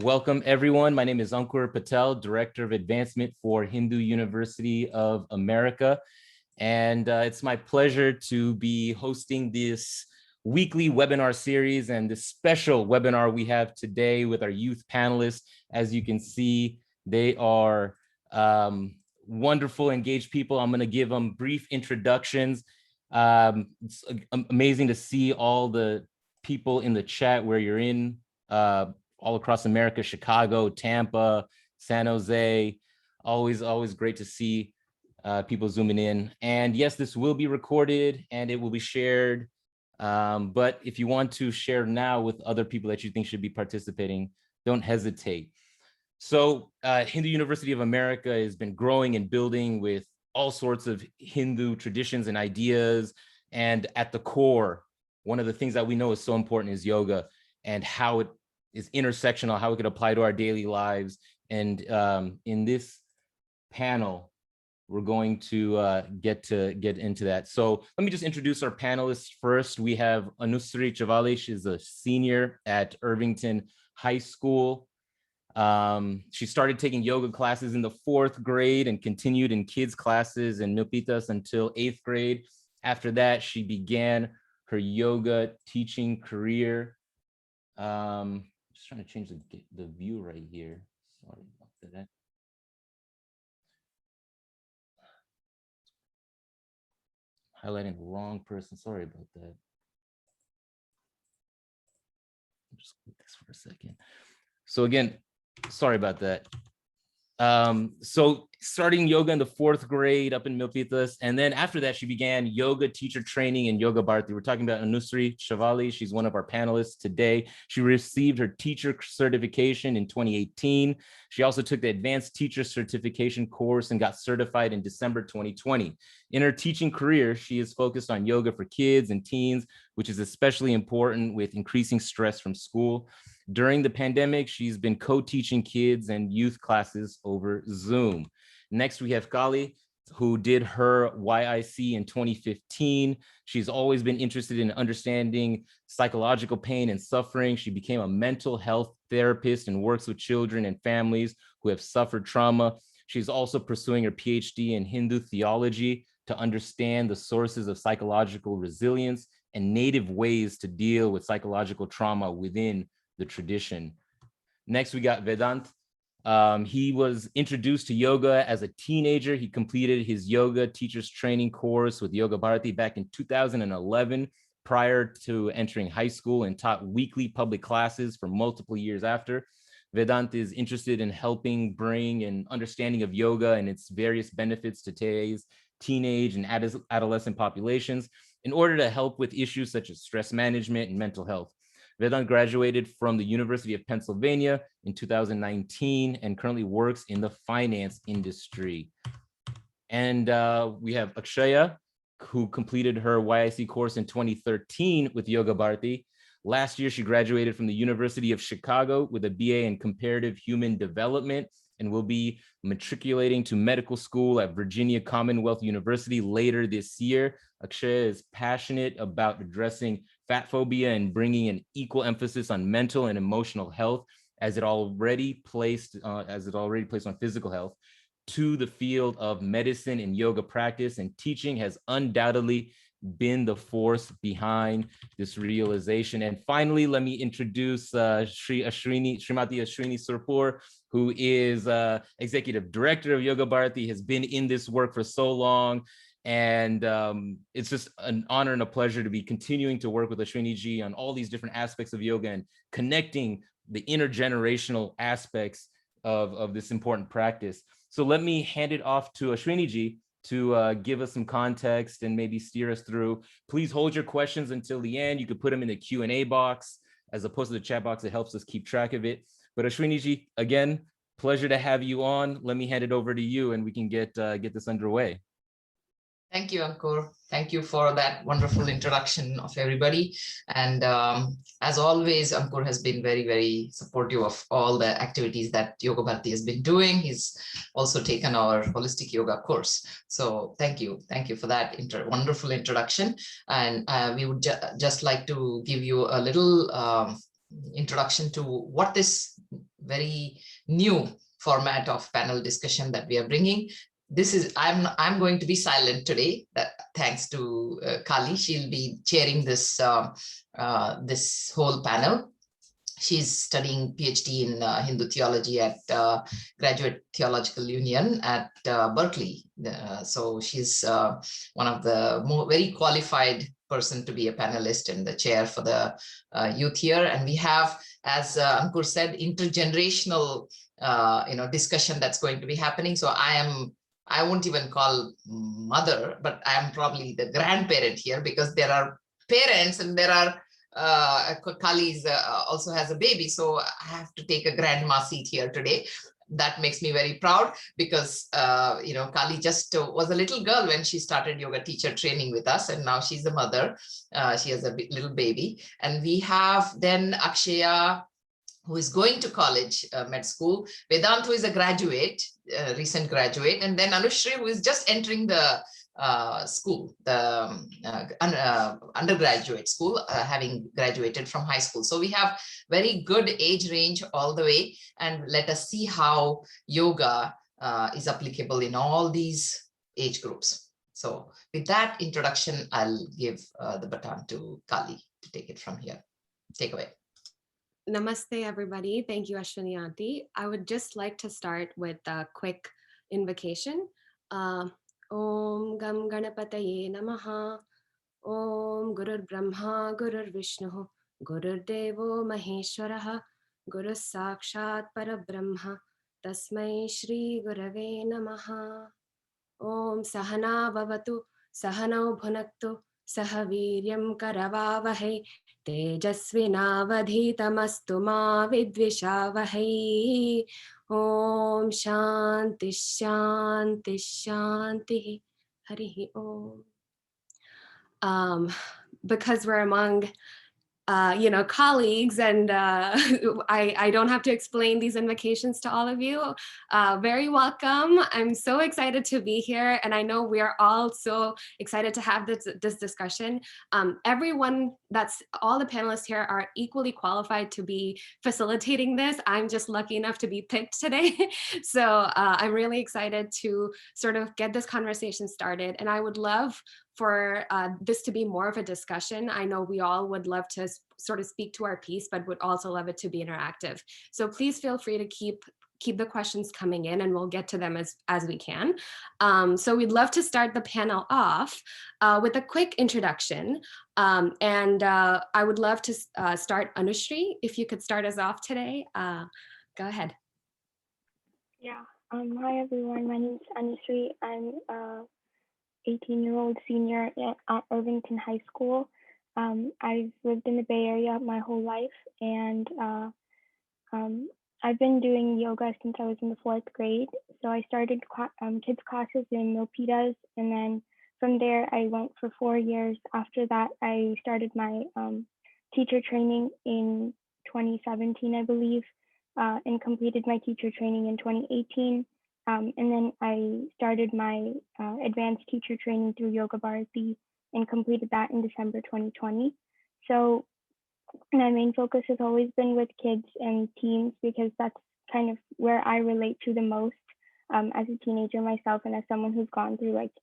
Welcome, everyone. My name is Ankur Patel, Director of Advancement for Hindu University of America. And it's my pleasure to be hosting this weekly webinar series and this special webinar we have today with our youth panelists. As you can see, they are wonderful, engaged people. I'm going to give them brief introductions. It's amazing to see all the people in the chat where you're in, all across America, Chicago, Tampa, San Jose. Always great to see people zooming in. And yes, this will be recorded and it will be shared. But if you want to share now with other people that you think should be participating, don't hesitate. So Hindu University of America has been growing and building with all sorts of Hindu traditions and ideas. And at the core, one of the things that we know is so important is yoga and how it is intersectional, how it could apply to our daily lives. And in this panel, we're going to get into that. So let me just introduce our panelists first. We have Anushri Chavali. She's a senior at Irvington High School. She started taking yoga classes in the 4th grade and continued in kids classes in Milpitas until 8th grade. After that, she began her yoga teaching career. Just trying to change the view right here. Sorry about that. Highlighting the wrong person. Sorry about that. Just click this for a second. So again, sorry about that. So starting yoga in the 4th grade up in Milpitas, and then after that she began yoga teacher training in Yoga Bharati. We're talking about Anushri Chavali. She's one of our panelists today. She received her teacher certification in 2018. She also took the advanced teacher certification course and got certified in December 2020. In her teaching career, she is focused on yoga for kids and teens, which is especially important with increasing stress from school. During the pandemic, she's been co-teaching kids and youth classes over Zoom. Next, we have Kali, who did her YIC in 2015. She's always been interested in understanding psychological pain and suffering. She became a mental health therapist and works with children and families who have suffered trauma. She's also pursuing her PhD in Hindu theology to understand the sources of psychological resilience and native ways to deal with psychological trauma within the tradition. Next, we got Vedant. He was introduced to yoga as a teenager. He completed his yoga teacher's training course with Yoga Bharati back in 2011, prior to entering high school, and taught weekly public classes for multiple years after. Vedant is interested in helping bring an understanding of yoga and its various benefits to today's teenage and adolescent populations in order to help with issues such as stress management and mental health. Vedant graduated from the University of Pennsylvania in 2019 and currently works in the finance industry. And we have Akshaya, who completed her YIC course in 2013 with Yoga Bharati. Last year, she graduated from the University of Chicago with a BA in Comparative Human Development and will be matriculating to medical school at Virginia Commonwealth University later this year. Akshaya is passionate about addressing fat phobia and bringing an equal emphasis on mental and emotional health as it already placed on physical health to the field of medicine and yoga practice, and teaching has undoubtedly been the force behind this realization. And finally, let me introduce Srimati Ashwini Surpur, who is Executive Director of Yoga Bharati, has been in this work for so long. And it's just an honor and a pleasure to be continuing to work with Ashwini ji on all these different aspects of yoga and connecting the intergenerational aspects of this important practice. So let me hand it off to Ashwini ji to give us some context and maybe steer us through. Please hold your questions until the end. You could put them in the Q&A box as opposed to the chat box. It helps us keep track of it. But Ashwini ji, again, pleasure to have you on. Let me hand it over to you and we can get this underway. Thank you, Ankur. Thank you for that wonderful introduction of everybody. And as always, Ankur has been very, very supportive of all the activities that Yoga Bharati has been doing. He's also taken our holistic yoga course. So thank you. Thank you for that wonderful introduction. And we would just like to give you a little introduction to what this very new format of panel discussion that we are bringing. This is, I'm going to be silent today, thanks to Kali. She'll be chairing this, this whole panel. She's studying PhD in Hindu theology at Graduate Theological Union at Berkeley. So she's one of the very qualified person to be a panelist and the chair for the youth here. And we have, as Ankur said, intergenerational discussion that's going to be happening. So I won't even call mother, but I'm probably the grandparent here, because there are parents and there are Kali's also has a baby, so I have to take a grandma seat here today. That makes me very proud, because Kali just was a little girl when she started yoga teacher training with us, and now she's a mother. She has a little baby, and we have then Akshaya, who is going to college, med school. Vedant, who is a graduate, recent graduate, and then Anushri, who is just entering the school, the undergraduate school, having graduated from high school. So we have very good age range all the way, and let us see how yoga is applicable in all these age groups. So with that introduction, I'll give the baton to Kali to take it from here. Take away. Namaste, everybody. Thank you, Ashwini Aunty. I would just like to start with a quick invocation. Om Gam Ganapataye Namaha. Om Gurur Brahma Gurur Vishnu Gurur Devo Maheshwaraha Guru Sakshat Parabrahma Tasmai Shri Gurave Namaha. Om Sahana Bhavatu Sahanau Bhunaktu Sahaviryam Karavavahe Tejasvinavadhitamastu ma vidvishavahe. Om Shanti Shanti Shanti. Harihi Om. Because we're among colleagues, and I don't have to explain these invocations to all of you. Very welcome. I'm so excited to be here, and I know we are all so excited to have this discussion. Everyone, all the panelists here are equally qualified to be facilitating this. I'm just lucky enough to be picked today. So I'm really excited to sort of get this conversation started, and I would love for this to be more of a discussion. I know we all would love to sort of speak to our piece, but would also love it to be interactive. So please feel free to keep the questions coming in, and we'll get to them as we can. So we'd love to start the panel off with a quick introduction. And I would love to start, Anushri, if you could start us off today. Go ahead. Yeah. Hi, everyone. My name is Anushri. I'm 18-year-old senior at Irvington High School. I've lived in the Bay Area my whole life, and I've been doing yoga since I was in the 4th grade. So I started kids classes in Milpitas, and then from there I went for 4 years. After that, I started my teacher training in 2017, I believe, and completed my teacher training in 2018. And then I started my advanced teacher training through Yoga Bharati and completed that in December 2020. So my main focus has always been with kids and teens, because that's kind of where I relate to the most as a teenager myself, and as someone who's gone through like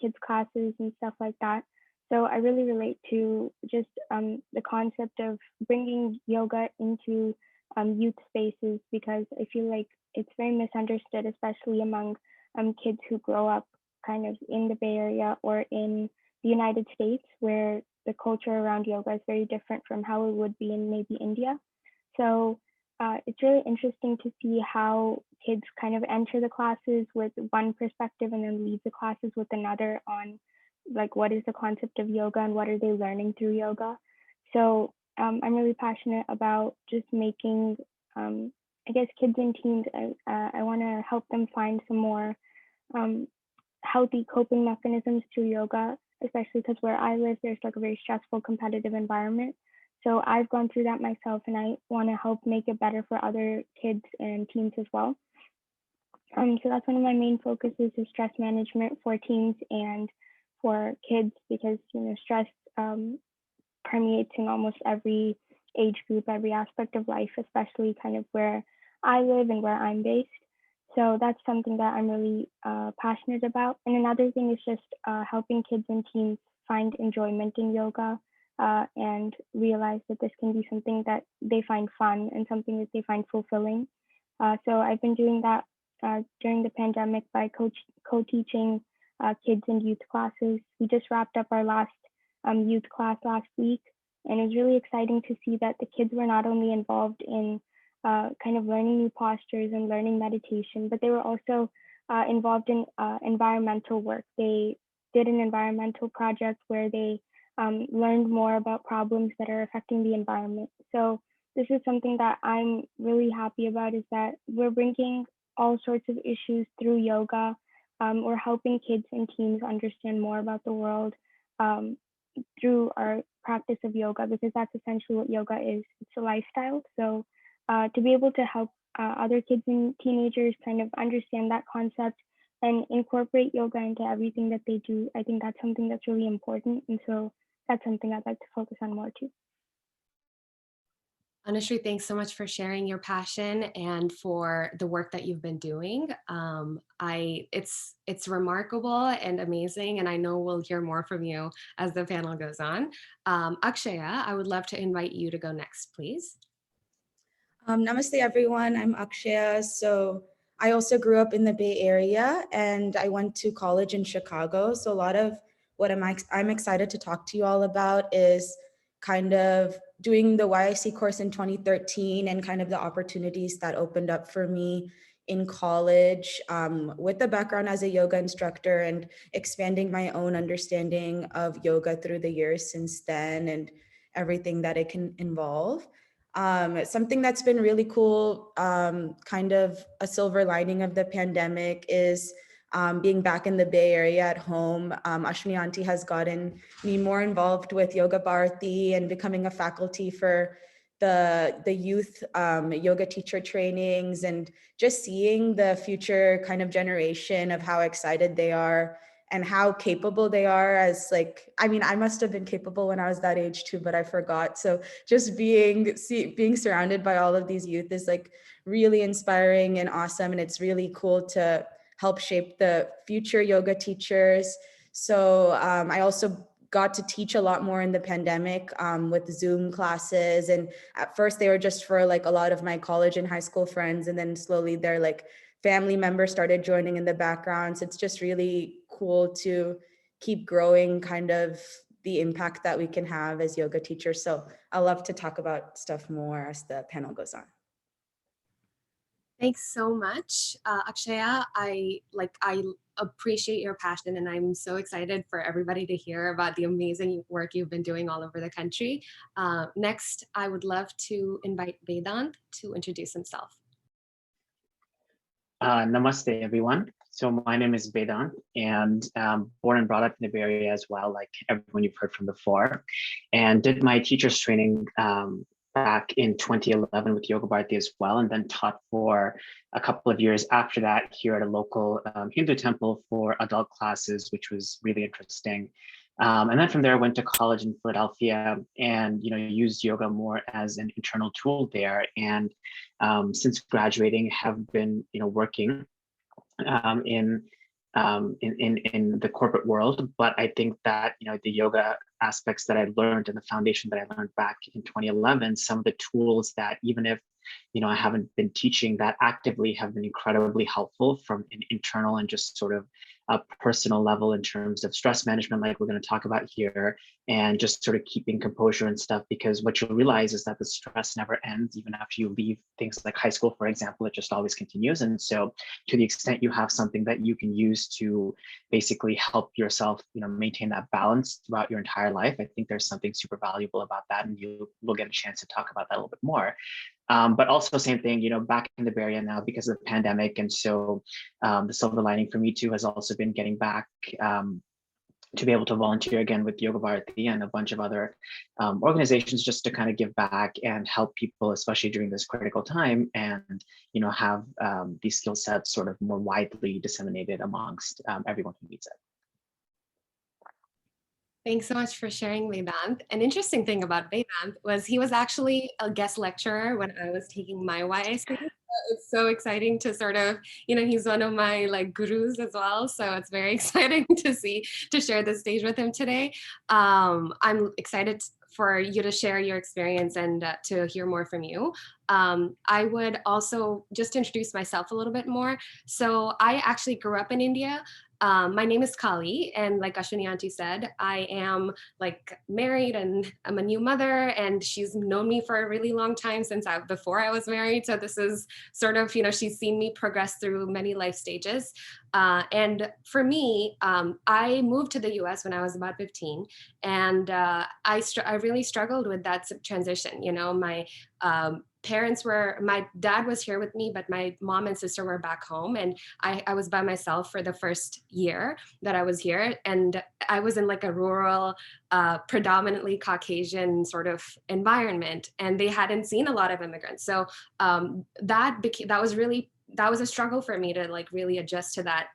kids classes and stuff like that. So I really relate to just the concept of bringing yoga into youth spaces, because I feel like it's very misunderstood, especially among kids who grow up kind of in the Bay Area or in the United States, where the culture around yoga is very different from how it would be in maybe India. So it's really interesting to see how kids kind of enter the classes with one perspective and then leave the classes with another on like what is the concept of yoga and what are they learning through yoga. So I'm really passionate about just making I guess kids and teens, I want to help them find some more healthy coping mechanisms through yoga, especially because where I live, there's like a very stressful competitive environment. So I've gone through that myself, and I want to help make it better for other kids and teens as well. So that's one of my main focuses, is stress management for teens and for kids, because stress permeates in almost every age group, every aspect of life, especially kind of where I live and where I'm based. So that's something that I'm really passionate about. And another thing is just helping kids and teens find enjoyment in yoga and realize that this can be something that they find fun and something that they find fulfilling. So I've been doing that during the pandemic by co-teaching kids and youth classes. We just wrapped up our last youth class last week, and it was really exciting to see that the kids were not only involved in kind of learning new postures and learning meditation, but they were also involved in environmental work. They did an environmental project where they learned more about problems that are affecting the environment. So this is something that I'm really happy about, is that we're bringing all sorts of issues through yoga. We're helping kids and teens understand more about the world through our practice of yoga, because that's essentially what yoga is. It's a lifestyle. So to be able to help other kids and teenagers kind of understand that concept and incorporate yoga into everything that they do, I think that's something that's really important. And so that's something I'd like to focus on more too. Anushri, thanks so much for sharing your passion and for the work that you've been doing. It's remarkable and amazing, and I know we'll hear more from you as the panel goes on. Akshaya, I would love to invite you to go next, please. Namaste, everyone. I'm Akshaya. So I also grew up in the Bay Area, and I went to college in Chicago. So a lot of what I'm excited to talk to you all about is kind of doing the YIC course in 2013 and kind of the opportunities that opened up for me in college with the background as a yoga instructor and expanding my own understanding of yoga through the years since then and everything that it can involve. Something that's been really cool, kind of a silver lining of the pandemic, is being back in the Bay Area at home. Ashwini Auntie has gotten me more involved with Yoga Bharati and becoming a faculty for the youth yoga teacher trainings, and just seeing the future kind of generation of how excited they are and how capable they are. As like, I mean, I must have been capable when I was that age too, but I forgot. So just being surrounded by all of these youth is like really inspiring and awesome. And it's really cool to help shape the future yoga teachers. So I also got to teach a lot more in the pandemic with Zoom classes. And at first they were just for like a lot of my college and high school friends. And then slowly their like family members started joining in the background. So it's just really cool to keep growing kind of the impact that we can have as yoga teachers. So I love to talk about stuff more as the panel goes on. Thanks so much, Akshaya. I appreciate your passion, and I'm so excited for everybody to hear about the amazing work you've been doing all over the country. Next, I would love to invite Vedant to introduce himself. Namaste, everyone. So my name is Vedant, and born and brought up in the Bay Area as well, like everyone you've heard from before, and did my teacher's training back in 2011 with Yoga Bharati as well, and then taught for a couple of years after that here at a local Hindu temple for adult classes, which was really interesting. And then from there, I went to college in Philadelphia and used yoga more as an internal tool there. And since graduating, have been working in the corporate world. But I think that the yoga aspects that I learned and the foundation that I learned back in 2011, some of the tools that even if I haven't been teaching that actively, have been incredibly helpful from an internal and just sort of a personal level in terms of stress management, like we're going to talk about here, and just sort of keeping composure and stuff, because what you'll realize is that the stress never ends. Even after you leave things like high school, for example, it just always continues. And so to the extent you have something that you can use to basically help yourself, maintain that balance throughout your entire life, I think there's something super valuable about that. And you will get a chance to talk about that a little bit more. But also same thing, back in the Bay Area now because of the pandemic. And so the silver lining for me too has also been getting back to be able to volunteer again with Yoga Bharati and a bunch of other organizations, just to kind of give back and help people, especially during this critical time, and have these skill sets sort of more widely disseminated amongst everyone who needs it. Thanks so much for sharing, Vedant. An interesting thing about Vedant was he was actually a guest lecturer when I was taking my YSC. So it's so exciting to sort of, he's one of my like gurus as well. So it's very exciting to share the stage with him today. I'm excited for you to share your experience and to hear more from you. I would also just introduce myself a little bit more. So I actually grew up in India. My name is Kali, and like Ashwini Auntie said, I am like married and I'm a new mother, and she's known me for a really long time before I was married. So this is sort of, she's seen me progress through many life stages. And for me, I moved to the US when I was about 15, and I really struggled with that transition. My dad was here with me, but my mom and sister were back home, and I was by myself for the first year that I was here. And I was in like a rural, predominantly Caucasian sort of environment, and they hadn't seen a lot of immigrants. So that was a struggle for me to like really adjust to that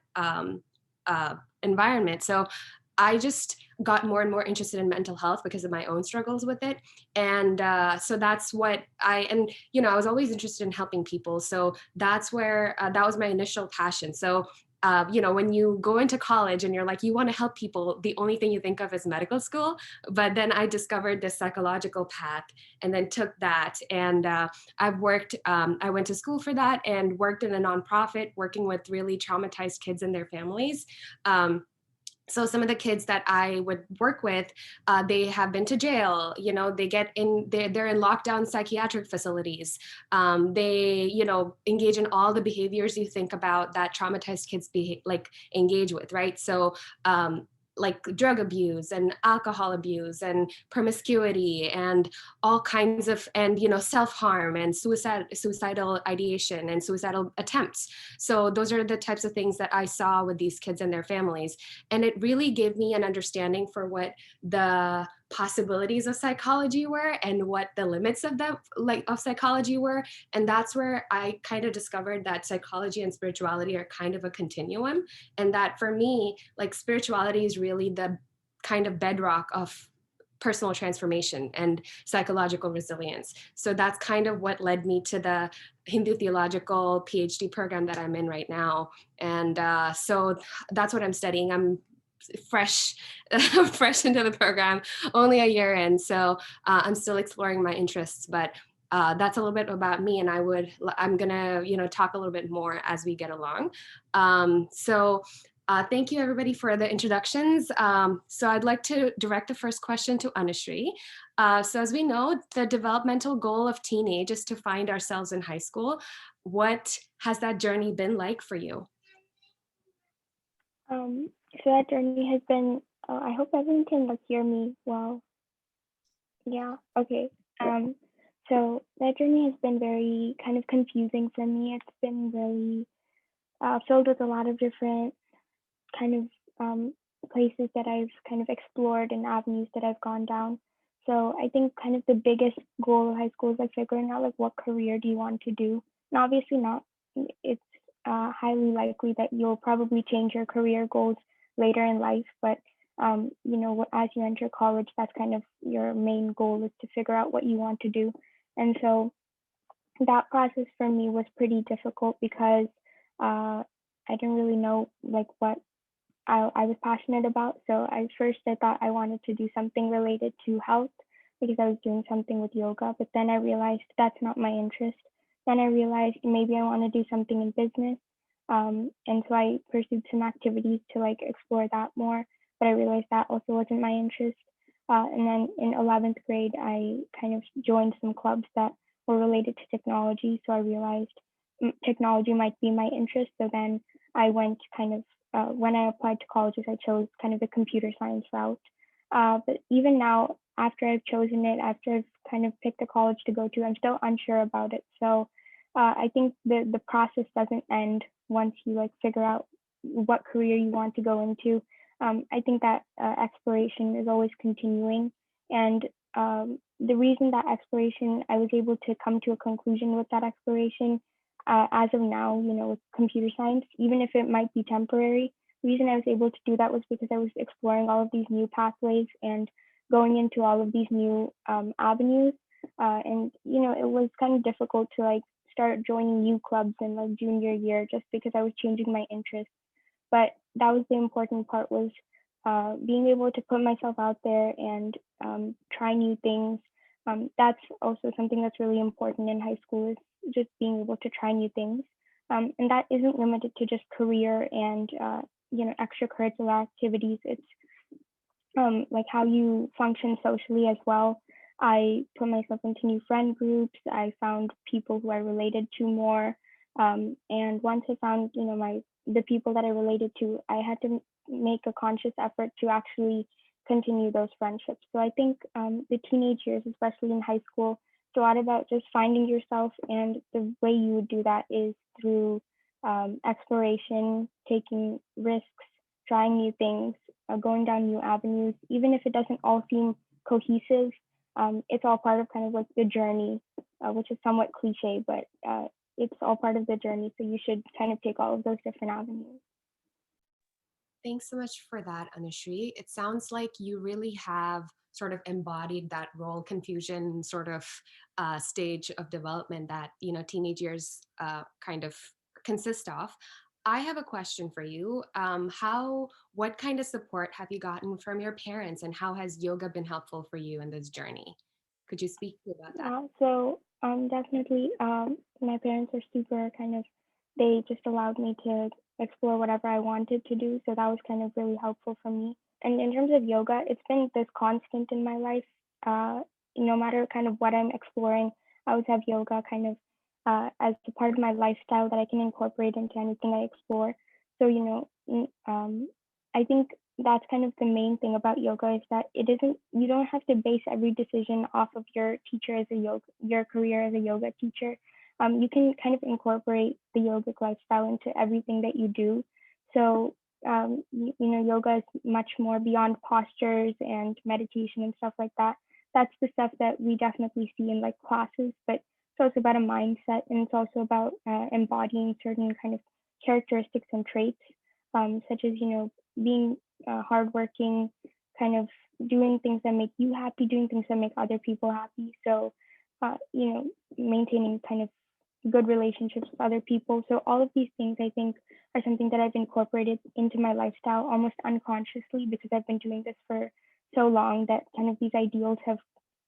environment. So I just got more and more interested in mental health because of my own struggles with it. And so that's what I was always interested in helping people. So that's where, that was my initial passion. So, when you go into college and you're like, you want to help people, the only thing you think of is medical school. But then I discovered this psychological path and then took that. And I went to school for that and worked in a nonprofit working with really traumatized kids and their families. So some of the kids that I would work with, they have been to jail, they're in lockdown psychiatric facilities. They, engage in all the behaviors you think about that traumatized kids engage with, right? So like drug abuse and alcohol abuse and promiscuity and all kinds of, and self-harm and suicidal ideation and suicidal attempts. So those are the types of things that I saw with these kids and their families. And it really gave me an understanding for what the possibilities of psychology were and what the limits of psychology were. And that's where I kind of discovered that psychology and spirituality are kind of a continuum. And that for me, like spirituality is really the kind of bedrock of personal transformation and psychological resilience. So that's kind of what led me to the Hindu theological PhD program that I'm in right now. And so that's what I'm studying. I'm fresh into the program, only a year in. So I'm still exploring my interests, but that's a little bit about me. And I'm gonna, talk a little bit more as we get along. Thank you everybody for the introductions. So I'd like to direct the first question to Anushri. So as we know, the developmental goal of teenage is to find ourselves in high school. What has that journey been like for you? So that journey has been, I hope everyone can hear me well. Yeah, okay. So that journey has been very kind of confusing for me. It's been really filled with a lot of different kind of places that I've kind of explored and avenues that I've gone down. So I think kind of the biggest goal of high school is like figuring out like what career do you want to do. And obviously it's highly likely that you'll probably change your career goals later in life, but as you enter college, that's kind of your main goal, is to figure out what you want to do. And so that process for me was pretty difficult because I didn't really know like what I was passionate about. So I thought I wanted to do something related to health because I was doing something with yoga, but then I realized that's not my interest. Then I realized maybe I want to do something in business. And so I pursued some activities to like explore that more, but I realized that also wasn't my interest. And then in 11th grade, I kind of joined some clubs that were related to technology. So I realized technology might be my interest. So then I went kind of, when I applied to colleges, I chose kind of the computer science route. But even now, after I've chosen it, after I've kind of picked a college to go to, I'm still unsure about it. So I think the process doesn't end once you like figure out what career you want to go into. I think that exploration is always continuing. And the reason that exploration, I was able to come to a conclusion with that exploration as of now, with computer science, even if it might be temporary, reason I was able to do that was because I was exploring all of these new pathways and going into all of these new avenues. And it was kind of difficult to like start joining new clubs in like junior year just because I was changing my interests. But that was the important part, was being able to put myself out there and try new things. That's also something that's really important in high school, is just being able to try new things. And that isn't limited to just career and extracurricular activities. It's like how you function socially as well. I put myself into new friend groups. I found people who I related to more. And once I found, the people that I related to, I had to make a conscious effort to actually continue those friendships. So I think the teenage years, especially in high school, it's a lot about just finding yourself, and the way you would do that is through exploration, taking risks, trying new things, going down new avenues. Even if it doesn't all seem cohesive, it's all part of kind of like the journey, which is somewhat cliche, but it's all part of the journey. So you should kind of take all of those different avenues. Thanks so much for that, Anushri. It sounds like you really have sort of embodied that role confusion sort of stage of development that, teenage years kind of consist of. I have a question for you. What kind of support have you gotten from your parents, and how has yoga been helpful for you in this journey? Could you speak about that? So definitely, my parents are super they just allowed me to explore whatever I wanted to do. So that was kind of really helpful for me. And in terms of yoga, it's been this constant in my life. No matter kind of what I'm exploring, I always have yoga kind of as a part of my lifestyle that I can incorporate into anything I explore. So, I think that's kind of the main thing about yoga, is that you don't have to base every decision off of your teacher your career as a yoga teacher. You can kind of incorporate the yogic lifestyle into everything that you do. So, yoga is much more beyond postures and meditation and stuff like that. That's the stuff that we definitely see in like classes, but it's also about a mindset, and it's also about embodying certain kind of characteristics and traits, such as, being hardworking, kind of doing things that make you happy, doing things that make other people happy. So, maintaining kind of good relationships with other people. So all of these things, I think, are something that I've incorporated into my lifestyle almost unconsciously, because I've been doing this for so long that kind of these ideals have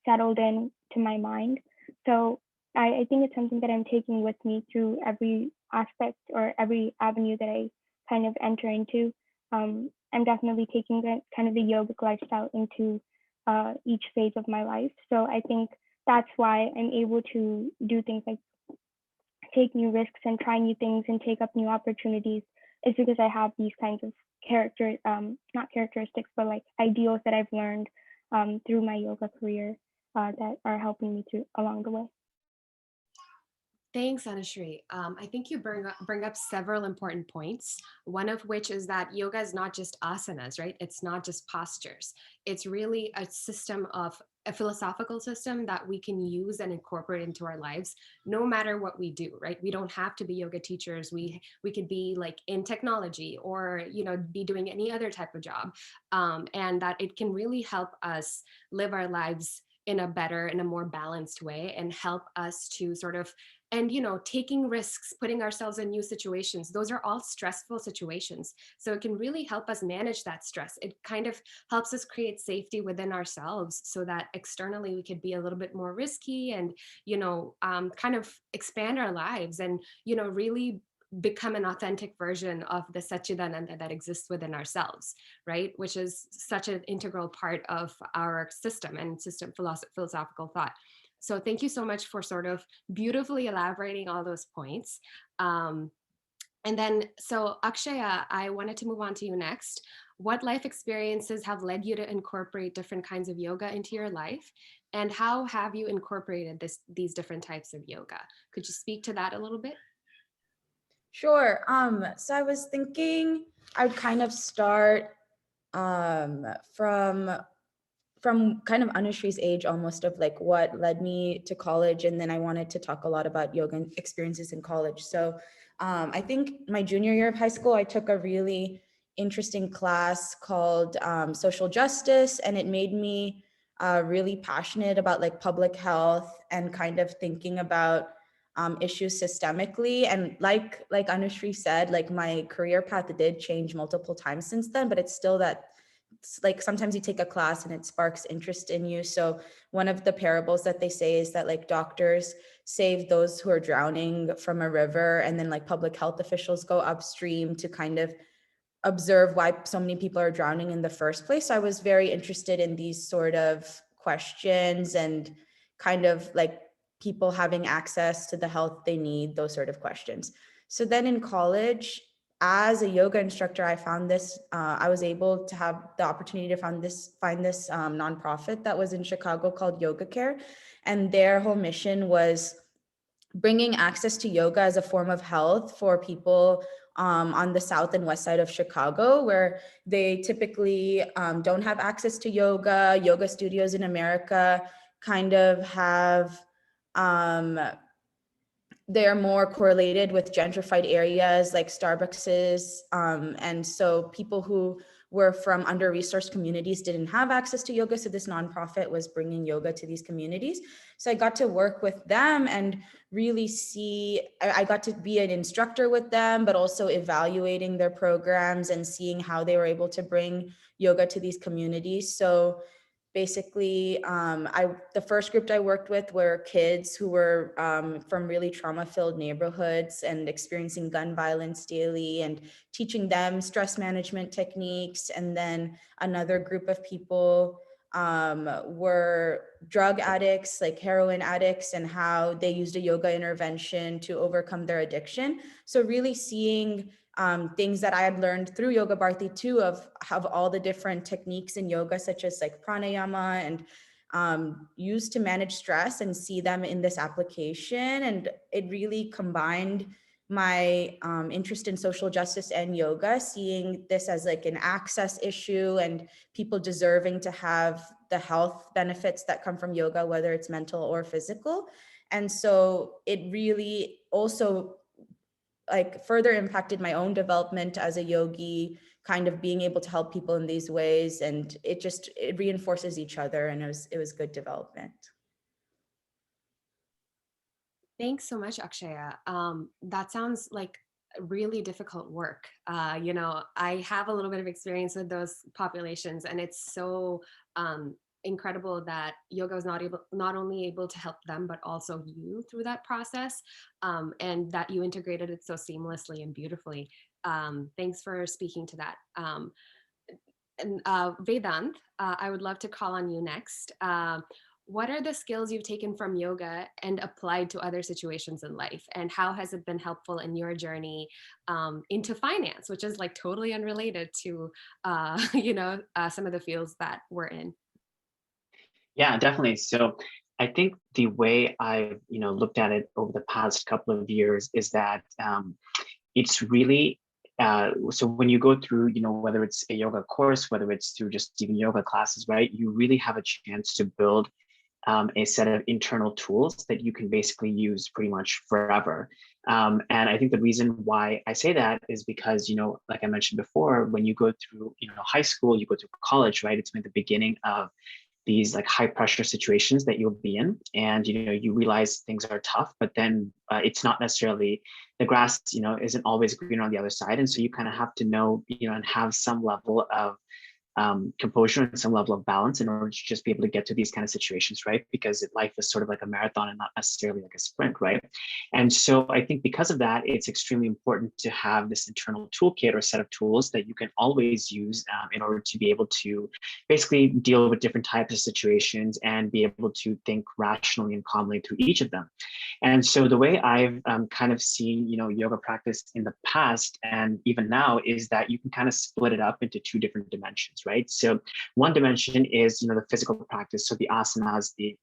settled in to my mind. So I think it's something that I'm taking with me through every aspect or every avenue that I kind of enter into. I'm definitely taking the kind of the yogic lifestyle into each phase of my life. So I think that's why I'm able to do things like take new risks and try new things and take up new opportunities, is because I have these kinds of not characteristics, but like ideals that I've learned through my yoga career that are helping me along the way. Thanks, Anushri. I think you bring up several important points, one of which is that yoga is not just asanas, right? It's not just postures. It's really a philosophical system that we can use and incorporate into our lives, no matter what we do, right? We don't have to be yoga teachers. We could be like in technology, or, be doing any other type of job. And that it can really help us live our lives in a more balanced way, and help us to sort of, and taking risks, putting ourselves in new situations, those are all stressful situations. So it can really help us manage that stress. It kind of helps us create safety within ourselves, so that externally we could be a little bit more risky, and kind of expand our lives, and really become an authentic version of the Satchidananda that exists within ourselves, right? Which is such an integral part of our system and philosophical thought. So thank you so much for sort of beautifully elaborating all those points. And then, so Akshaya, I wanted to move on to you next. What life experiences have led you to incorporate different kinds of yoga into your life? And how have you incorporated these different types of yoga? Could you speak to that a little bit? Sure. So I was thinking I'd kind of start from kind of Anushri's age, almost, of like what led me to college. And then I wanted to talk a lot about yoga experiences in college. So I think my junior year of high school, I took a really interesting class called Social Justice, and it made me really passionate about like public health and kind of thinking about issues systemically. And like Anushri said, like my career path did change multiple times since then, but it's still that it's like sometimes you take a class and it sparks interest in you. So one of the parables that they say is that like doctors save those who are drowning from a river, and then like public health officials go upstream to kind of observe why so many people are drowning in the first place. So I was very interested in these sort of questions and kind of like people having access to the health they need, those sort of questions. So then in college, as a yoga instructor, I found this, I was able to have the opportunity to find this nonprofit that was in Chicago called Yoga Care. And their whole mission was bringing access to yoga as a form of health for people on the south and west side of Chicago, where they typically don't have access to yoga. Yoga studios in America kind of have, they're more correlated with gentrified areas like Starbucks's. And so people who were from under-resourced communities didn't have access to yoga. So this nonprofit was bringing yoga to these communities. So I got to work with them and really see, I got to be an instructor with them, but also evaluating their programs and seeing how they were able to bring yoga to these communities. So basically, the first group I worked with were kids who were from really trauma-filled neighborhoods and experiencing gun violence daily, and teaching them stress management techniques. And then another group of people were drug addicts, like heroin addicts, and how they used a yoga intervention to overcome their addiction. So really seeing things that I had learned through Yoga Bharti too, of all the different techniques in yoga, such as like pranayama and used to manage stress, and see them in this application. And it really combined my interest in social justice and yoga, seeing this as like an access issue and people deserving to have the health benefits that come from yoga, whether it's mental or physical. And so it really also like further impacted my own development as a yogi, kind of being able to help people in these ways. And it reinforces each other, and it was good development. Thanks so much, Akshaya. That sounds like really difficult work. You know, I have a little bit of experience with those populations, and it's so incredible that yoga was not only able to help them, but also you through that process, and that you integrated it so seamlessly and beautifully. Thanks for speaking to that. And Vedant, I would love to call on you next. What are the skills you've taken from yoga and applied to other situations in life? And how has it been helpful in your journey into finance, which is like totally unrelated to, some of the fields that we're in? Yeah, definitely. So I think the way I've, looked at it over the past couple of years is that it's really, so when you go through, whether it's a yoga course, whether it's through just even yoga classes, right, you really have a chance to build a set of internal tools that you can basically use pretty much forever. And I think the reason why I say that is because, like I mentioned before, when you go through, high school, you go through college, right, it's been the beginning of these like high pressure situations that you'll be in, and you realize things are tough, but then it's not necessarily, the grass isn't always greener on the other side. And so you kind of have to know and have some level of composure and some level of balance in order to just be able to get to these kind of situations, right? Because life is sort of like a marathon and not necessarily like a sprint, right? And so I think because of that, it's extremely important to have this internal toolkit or set of tools that you can always use in order to be able to basically deal with different types of situations and be able to think rationally and calmly through each of them. And so the way I've kind of seen, yoga practice in the past and even now is that you can kind of split it up into two different dimensions, right? So one dimension is, the physical practice. So the asanas, the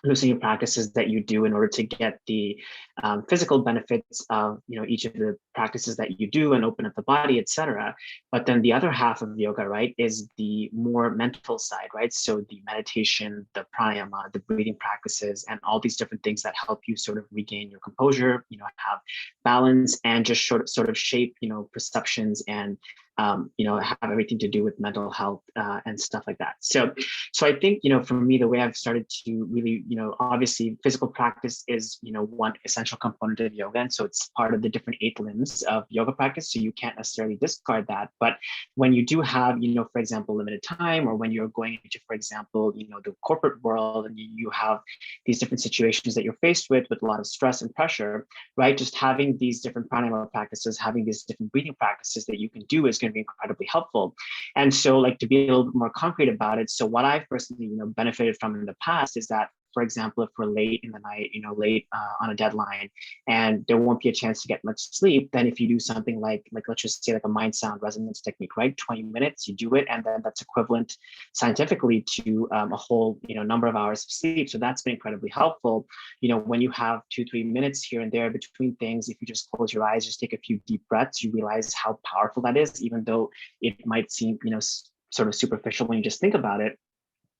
loosening practices that you do in order to get the physical benefits of each of the practices that you do and open up the body, etc. But then the other half of yoga, right, is the more mental side, right? So the meditation, the pranayama, the breathing practices, and all these different things that help you sort of regain your composure, have balance, and just sort of shape perceptions and have everything to do with mental health and stuff like that. So I think, for me, the way I've started to really, obviously physical practice is, one essential component of yoga. And so it's part of the different 8 limbs of yoga practice. So you can't necessarily discard that. But when you do have, for example, limited time, or when you're going into, for example, the corporate world, and you have these different situations that you're faced with a lot of stress and pressure, right? Just having these different pranayama practices, having these different breathing practices that you can do is going to be incredibly helpful. And so, like, to be a little bit more concrete about it, so what I've personally, benefited from in the past is that, for example, if we're late in the night, late on a deadline, and there won't be a chance to get much sleep, then if you do something like let's just say like a mind sound resonance technique, right? 20 minutes, you do it, and then that's equivalent scientifically to a whole, number of hours of sleep. So that's been incredibly helpful. When you have 2-3 minutes here and there between things, if you just close your eyes, just take a few deep breaths, you realize how powerful that is, even though it might seem, sort of superficial when you just think about it.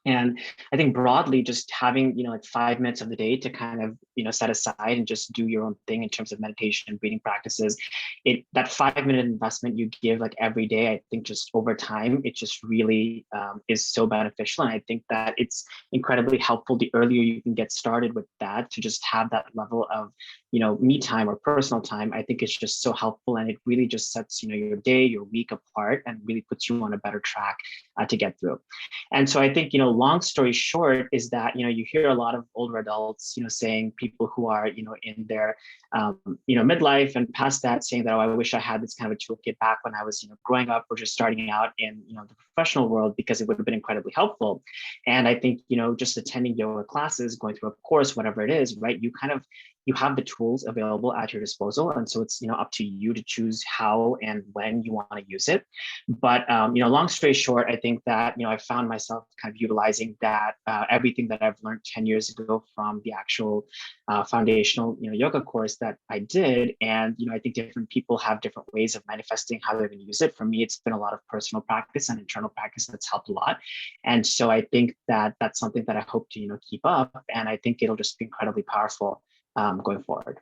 And I think broadly, just having, like 5 minutes of the day to kind of, set aside and just do your own thing in terms of meditation and breathing practices, that 5-minute investment you give like every day, I think just over time, it just really is so beneficial. And I think that it's incredibly helpful the earlier you can get started with that, to just have that level of, me time or personal time. I think it's just so helpful, and it really just sets, your day, your week apart, and really puts you on a better track to get through. And so I think, long story short is that, you hear a lot of older adults, saying, people who are, in their, midlife and past that, saying that, oh, I wish I had this kind of a toolkit back when I was, growing up or just starting out in, the professional world, because it would have been incredibly helpful. And I think, just attending yoga classes, going through a course, whatever it is, right? You have the tools available at your disposal. And so it's, up to you to choose how and when you want to use it. But, long story short, I think that, I found myself kind of utilizing that, everything that I've learned 10 years ago from the actual foundational, yoga course that I did. And, I think different people have different ways of manifesting how they're going to use it. For me, it's been a lot of personal practice and internal practice that's helped a lot. And so I think that that's something that I hope to, keep up. And I think it'll just be incredibly powerful going forward.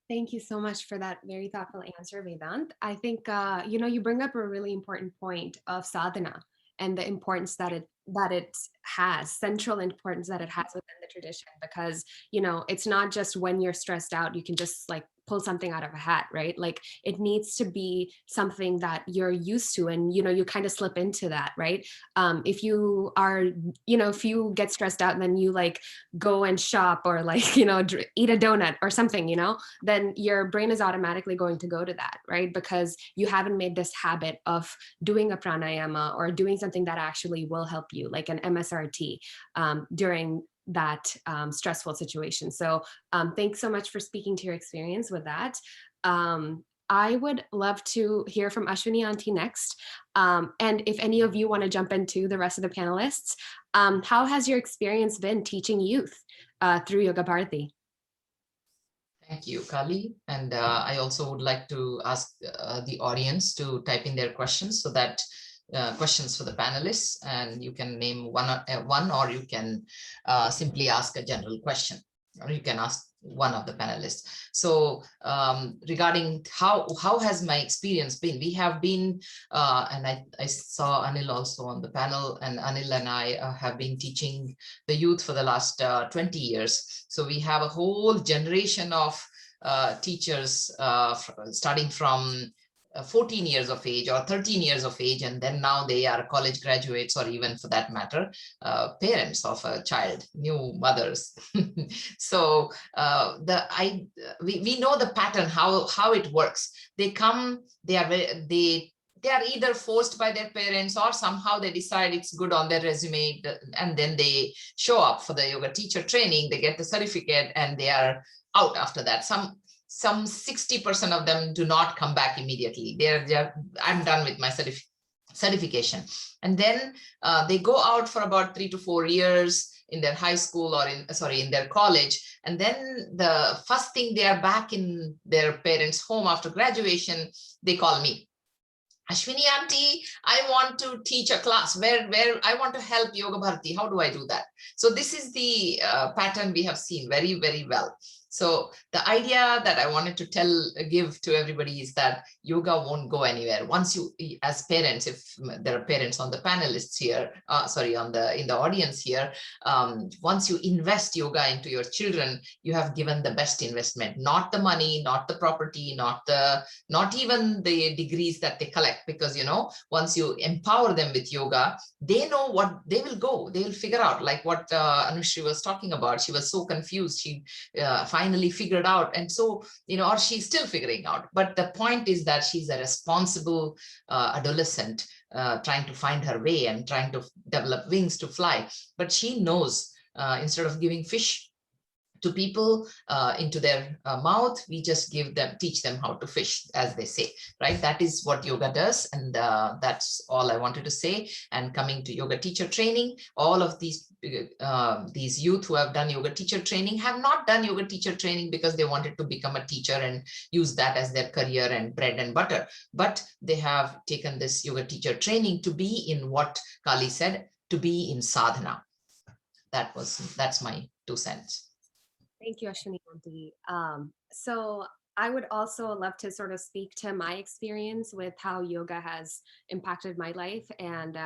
Thank you so much for that very thoughtful answer, Vedant. I think, you bring up a really important point of sadhana and the importance that it has, central importance that it has within the tradition, because, it's not just when you're stressed out, you can just like pull something out of a hat, right? Like it needs to be something that you're used to, and, you kind of slip into that, right? If you are, if you get stressed out and then you like go and shop or like, eat a donut or something, then your brain is automatically going to go to that, right? Because you haven't made this habit of doing a pranayama or doing something that actually will help you, like an MSRT, during that stressful situation. So thanks so much for speaking to your experience with that. I would love to hear from Ashwini Auntie next. And if any of you want to jump into the rest of the panelists, how has your experience been teaching youth through Yoga Bharati? Thank you, Kali. And I also would like to ask the audience to type in their questions, so that questions for the panelists, and you can name one, or you can simply ask a general question, or you can ask one of the panelists. So regarding how has my experience been, we have been, and I saw Anil also on the panel, and Anil and I have been teaching the youth for the last 20 years. So we have a whole generation of teachers starting from 14 years of age or 13 years of age, and then now they are college graduates, or even for that matter, parents of a child, new mothers. So we know the pattern, how it works. They come, they are either forced by their parents, or somehow they decide it's good on their resume, and then they show up for the yoga teacher training, they get the certificate, and they are out after that. Some 60% of them do not come back immediately. I'm done with my certification. And then they go out for about 3 to 4 years in their high school, or in their college. And then the first thing, they are back in their parents' home after graduation, they call me. Ashwini Auntie, I want to teach a class where I want to help Yoga Bharati. How do I do that? So this is the pattern we have seen very, very well. So the idea that I wanted to give to everybody is that yoga won't go anywhere. Once you, as parents, if there are parents on the panelists here, sorry, in the audience here, once you invest yoga into your children, you have given the best investment, not the money, not the property, not even the degrees that they collect, because, you know, once you empower them with yoga, they know what they will go, they will figure out, like what Anushri was talking about. She was so confused. She finally figured out, and so, you know, or she's still figuring out, but the point is that she's a responsible adolescent, trying to find her way and trying to develop wings to fly. But she knows, instead of giving fish to people into their mouth, we just teach them how to fish, as they say, right? That is what yoga does, and that's all I wanted to say. And coming to yoga teacher training, all of these youth who have done yoga teacher training have not done yoga teacher training because they wanted to become a teacher and use that as their career and bread and butter, but they have taken this yoga teacher training to be in what Kali said, to be in sadhana. That's my 2 cents. Thank you, Ashwini Auntie. So I would also love to sort of speak to my experience with how yoga has impacted my life, and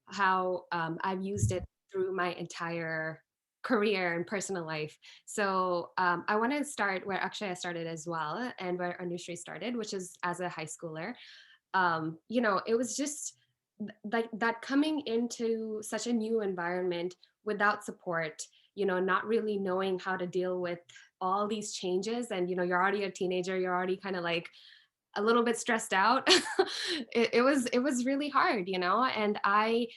how I've used it through my entire career and personal life. So I want to start where Akshaya started as well, and where Anushri started, which is as a high schooler. You know, it was just like that, coming into such a new environment without support, you know, not really knowing how to deal with all these changes. And, you know, you're already a teenager, you're already kind of like a little bit stressed out. It was really hard, you know, and I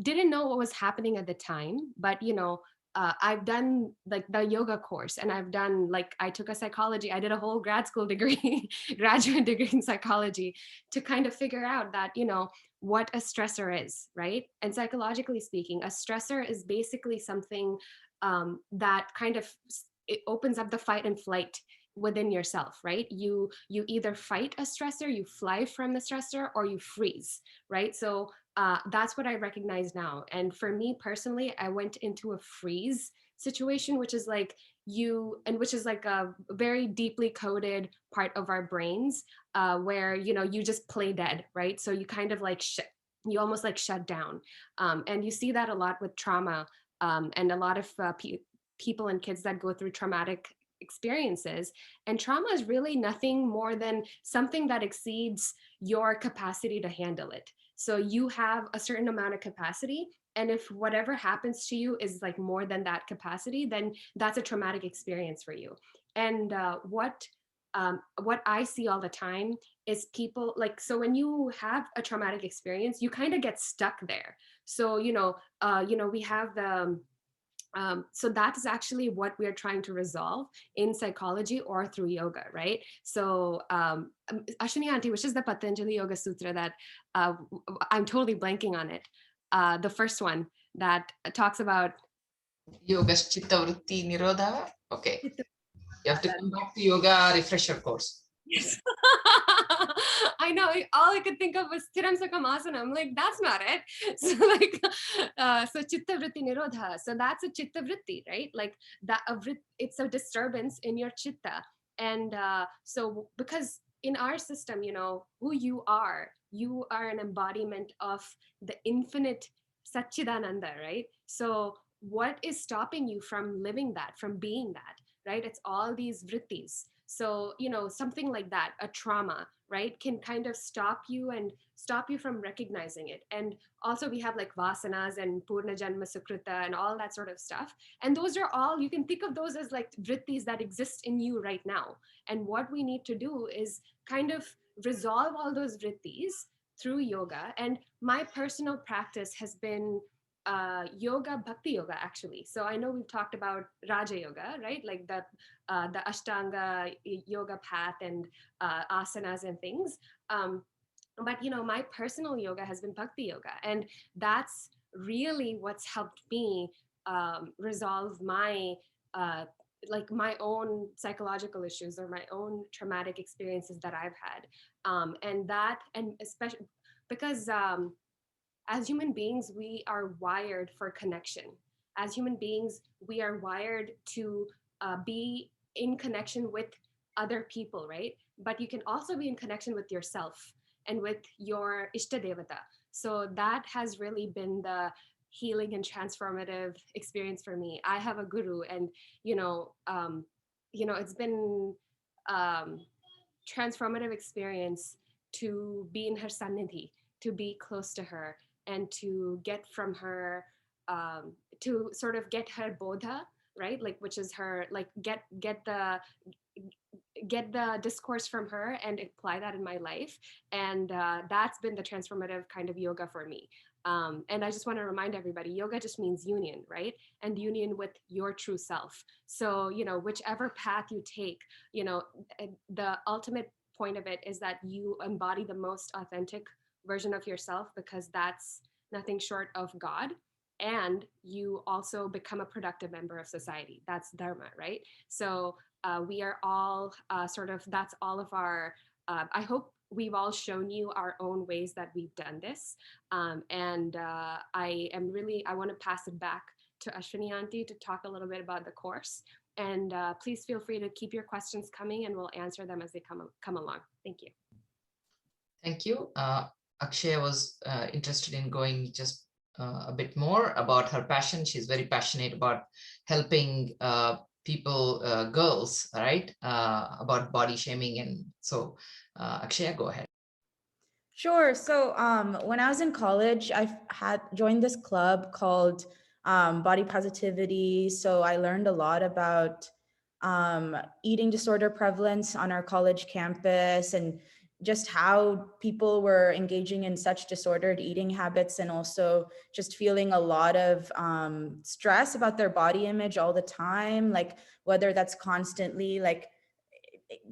didn't know what was happening at the time, but, you know, I've done like the yoga course, and I've done, like, I took a psychology, I did a whole grad school degree, graduate degree in psychology, to kind of figure out that, you know, what a stressor is, right? And psychologically speaking, a stressor is basically something that kind of, it opens up the fight and flight within yourself, right? You either fight a stressor, you fly from the stressor, or you freeze, right? So that's what I recognize now. And for me personally, I went into a freeze situation, which is like which is like a very deeply coded part of our brains, where, you know, you just play dead, right? So you kind of like you almost like shut down, and you see that a lot with trauma, and a lot of people and kids that go through traumatic experiences. And trauma is really nothing more than something that exceeds your capacity to handle it. So you have a certain amount of capacity, and if whatever happens to you is like more than that capacity, then that's a traumatic experience for you. And what I see all the time is people like, so when you have a traumatic experience, you kind of get stuck there. So, you know, we have the so that is actually what we're trying to resolve in psychology or through yoga, right? So Ashwini Auntie, which is the Patanjali Yoga Sutra that I'm totally blanking on it. The first one that talks about Yoga Chitta Vritti Nirodha. Okay. You have to come back to yoga refresher course. Yes. I know, all I could think of was Thiram Sakam Asana. I'm like, that's not it. So like, so Chitta Vritti Nirodha. So that's a Chitta Vritti, right? Like that, it's a disturbance in your Chitta. And so because in our system, you know, who you are an embodiment of the infinite Satchidananda, right? So what is stopping you from living that, from being that, right? It's all these vrittis. So, you know, something like that, a trauma, right, can kind of stop you from recognizing it. And also we have like vasanas and purna janma sukrita and all that sort of stuff. And those are all, you can think of those as like vrittis that exist in you right now. And what we need to do is kind of resolve all those vrittis through yoga. And my personal practice has been yoga, bhakti yoga, actually. So I know we've talked about Raja Yoga, right? Like the Ashtanga yoga path and asanas and things. But, you know, my personal yoga has been bhakti yoga. And that's really what's helped me resolve my like my own psychological issues or my own traumatic experiences that I've had. And especially because as human beings, we are wired for connection. As human beings, we are wired to be in connection with other people, right? But you can also be in connection with yourself and with your Ishta Devata. So that has really been the healing and transformative experience for me. I have a guru, and it's been transformative experience to be in her sannidhi, to be close to her, and to get from her, to sort of get her bodha, right? Like, which is her, like, get the discourse from her and apply that in my life. And that's been the transformative kind of yoga for me. And I just want to remind everybody, yoga just means union, right? And union with your true self. So, whichever path you take, the ultimate point of it is that you embody the most authentic version of yourself, because that's nothing short of God. And you also become a productive member of society. That's dharma, right? So we are all that's all of our, I hope we've all shown you our own ways that we've done this. And I want to pass it back to Ashwini Aunty to talk a little bit about the course. And please feel free to keep your questions coming, and we'll answer them as they come along. Thank you. Thank you. Akshaya was interested in going just a bit more about her passion. She's very passionate about helping people, girls, right, about body shaming. And so Akshaya, go ahead. Sure. So when I was in college, I had joined this club called Body Positivity. So I learned a lot about eating disorder prevalence on our college campus, and just how people were engaging in such disordered eating habits, and also just feeling a lot of stress about their body image all the time, like whether that's constantly, like,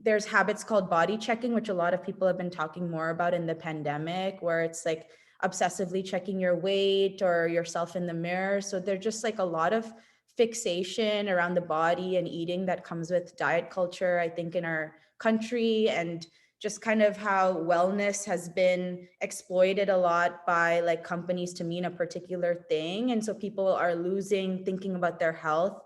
there's habits called body checking, which a lot of people have been talking more about in the pandemic, where it's like obsessively checking your weight or yourself in the mirror. So there's just like a lot of fixation around the body and eating that comes with diet culture, I think, in our country, and just kind of how wellness has been exploited a lot by like companies to mean a particular thing. And so people are losing thinking about their health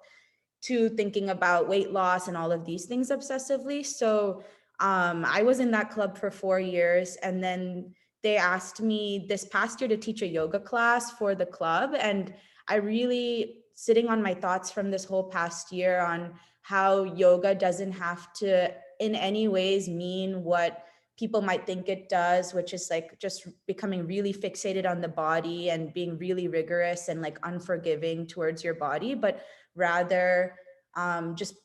to thinking about weight loss and all of these things obsessively. So I was in that club for 4 years, and then they asked me this past year to teach a yoga class for the club. And I really, sitting on my thoughts from this whole past year on how yoga doesn't have to in any ways mean what people might think it does, which is like just becoming really fixated on the body and being really rigorous and like unforgiving towards your body, but rather just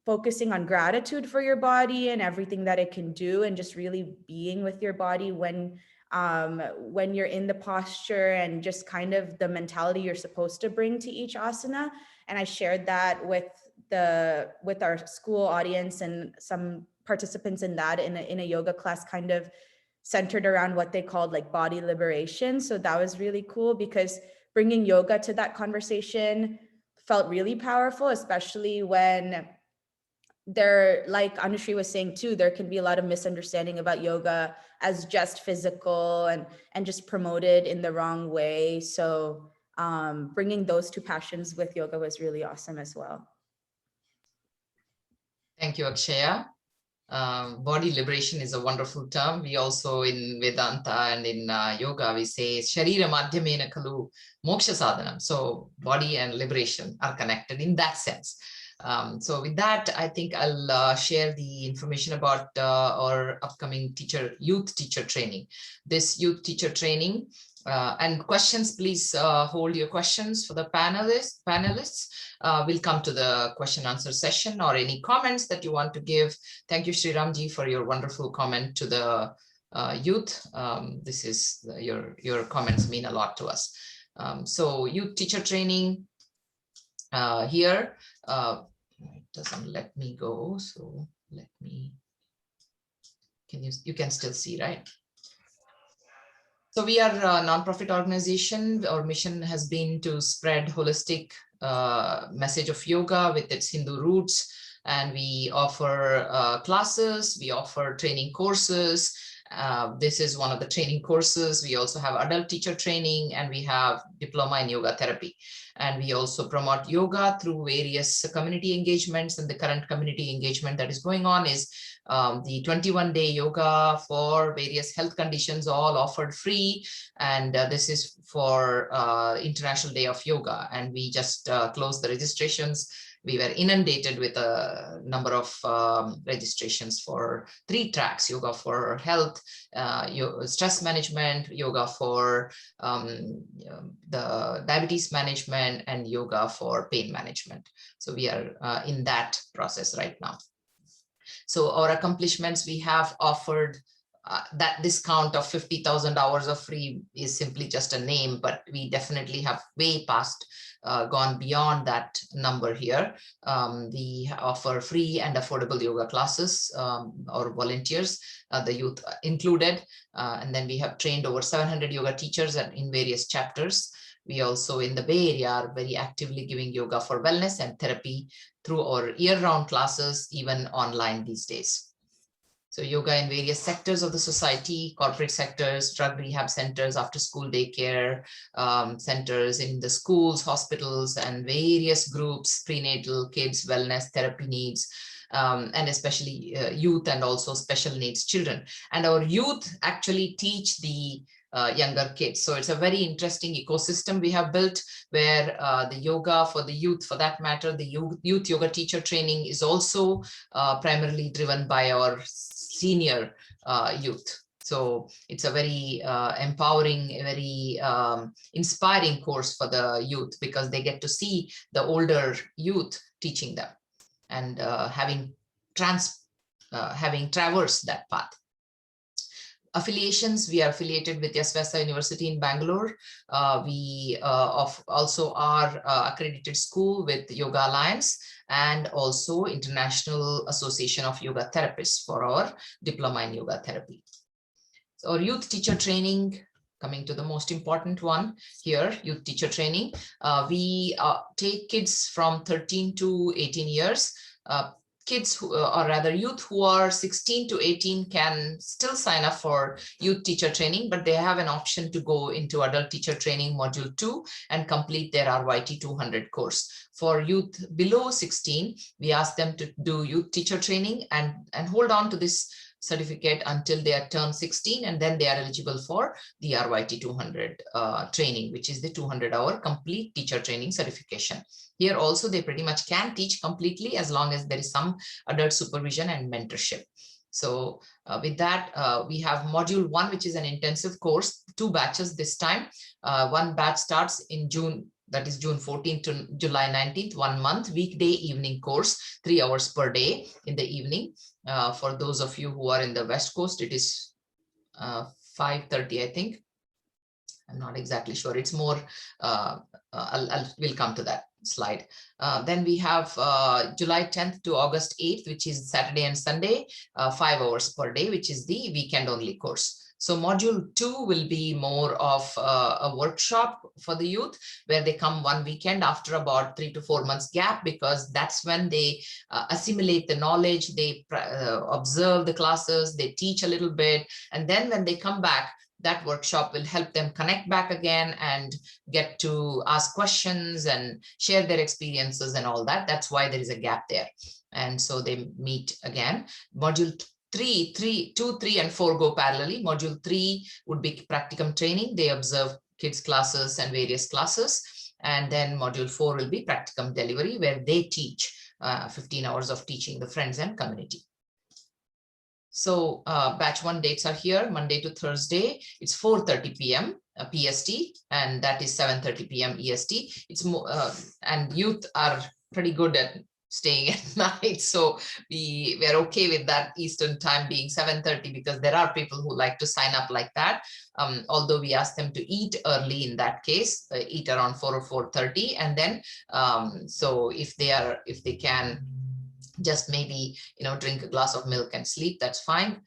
focusing on gratitude for your body and everything that it can do, and just really being with your body when you're in the posture, and just kind of the mentality you're supposed to bring to each asana. And I shared that with our school audience and some participants in that in a yoga class, kind of centered around what they called like body liberation. So that was really cool, because bringing yoga to that conversation felt really powerful, especially when there, like Anushri was saying too, there can be a lot of misunderstanding about yoga as just physical and just promoted in the wrong way. So bringing those two passions with yoga was really awesome as well. Thank you, Akshaya. Body liberation is a wonderful term. We also in Vedanta and in yoga, we say Sharira Madhyamena Khalu Moksha Sadhanam. So body and liberation are connected in that sense. So with that, I think I'll share the information about our upcoming youth teacher training. This youth teacher training and questions, please hold your questions for the panelists. We'll come to the question answer session, or any comments that you want to give. Thank you, Sriramji, for your wonderful comment to the youth. This is your comments mean a lot to us. So youth teacher training here. It doesn't let me go, so let me. You can still see, right? So we are a nonprofit organization. Our mission has been to spread holistic message of yoga with its Hindu roots, and we offer classes, we offer training courses. This is one of the training courses. We also have adult teacher training, and we have diploma in yoga therapy. And we also promote yoga through various community engagements. And the current community engagement that is going on is the 21-day yoga for various health conditions, all offered free. And this is for International Day of Yoga. And we just closed the registrations. We were inundated with a number of registrations for 3 tracks: yoga for health, stress management, yoga for the diabetes management, and yoga for pain management. So we are in that process right now. So our accomplishments, we have offered that discount of 50,000 hours of free is simply just a name, but we definitely have way past gone beyond that number here. We offer free and affordable yoga classes, or volunteers, the youth included. And then we have trained over 700 yoga teachers in various chapters. We also in the Bay Area are very actively giving yoga for wellness and therapy through our year-round classes, even online these days. So yoga in various sectors of the society, corporate sectors, drug rehab centers, after school daycare centers, in the schools, hospitals, and various groups, prenatal, kids, wellness, therapy needs, and especially youth, and also special needs children. And our youth actually teach the younger kids. So it's a very interesting ecosystem we have built, where the yoga for the youth, for that matter, the youth yoga teacher training is also primarily driven by our senior youth. So it's a very empowering, very inspiring course for the youth, because they get to see the older youth teaching them, and having traversed that path. Affiliations, we are affiliated with Yasvesa University in Bangalore. We also are accredited school with Yoga Alliance, and also International Association of Yoga Therapists for our diploma in yoga therapy. So our youth teacher training, coming to the most important one here, youth teacher training. We take kids from 13 to 18 years. Kids who, or rather youth who are 16 to 18 can still sign up for youth teacher training, but they have an option to go into adult teacher training module 2 and complete their RYT 200 course. For youth below 16, we ask them to do youth teacher training and hold on to this certificate until they are turned 16, and then they are eligible for the RYT 200 training, which is the 200-hour complete teacher training certification. Here also, they pretty much can teach completely as long as there is some adult supervision and mentorship. So with that, we have module 1, which is an intensive course, 2 batches this time. One batch starts in June, that is June 14th to July 19th, 1 month, weekday evening course, 3 hours per day in the evening. For those of you who are in the West Coast, it is 5:30, I think. I'm not exactly sure. It's more, we'll come to that slide. Then we have July 10th to August 8th, which is Saturday and Sunday, 5 hours per day, which is the weekend only course. So module 2 will be more of a workshop for the youth, where they come 1 weekend after about 3 to 4 months gap, because that's when they assimilate the knowledge, they observe the classes, they teach a little bit, and then when they come back, that workshop will help them connect back again and get to ask questions and share their experiences and all that. That's why there is a gap there. And so they meet again. Module 2, 3, and 4 go parallelly. Module 3 would be practicum training. They observe kids classes and various classes. And then module 4 will be practicum delivery, where they teach 15 hours of teaching the friends and community. So batch 1 dates are here, Monday to Thursday. It's 4:30 p.m. PST, and that is 7:30 p.m. EST. It's more, and youth are pretty good at staying at night, so we are okay with that Eastern time being 7:30, because there are people who like to sign up like that. Although we ask them to eat early in that case, eat around 4 or 4:30, and then so if they can just maybe, drink a glass of milk and sleep, that's fine.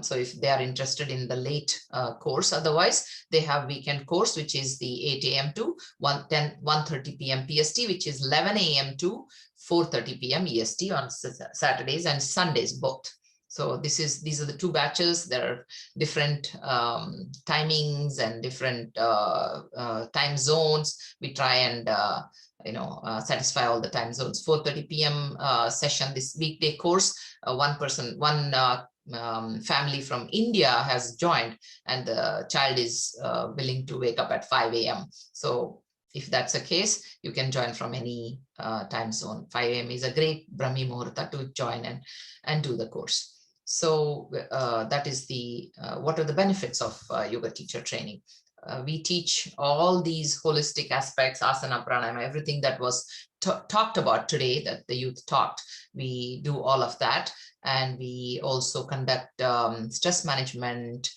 So if they are interested in the late course, otherwise they have weekend course, which is the 8 a.m. to 1:30 p.m. PST, which is 11 a.m. to 4:30 p.m. EST on Saturdays and Sundays both. So these are the 2 batches. There are different timings and different time zones. We try and satisfy all the time zones. 4:30 p.m. Session, this weekday course. One family from India has joined, and the child is willing to wake up at 5 a.m. So if that's the case, you can join from any time zone. 5 a.m. is a great Brahmi Muhurta to join and do the course. So that is what are the benefits of yoga teacher training? We teach all these holistic aspects, asana, pranayama, everything that was talked about today that the youth talked. We do all of that. And we also conduct stress management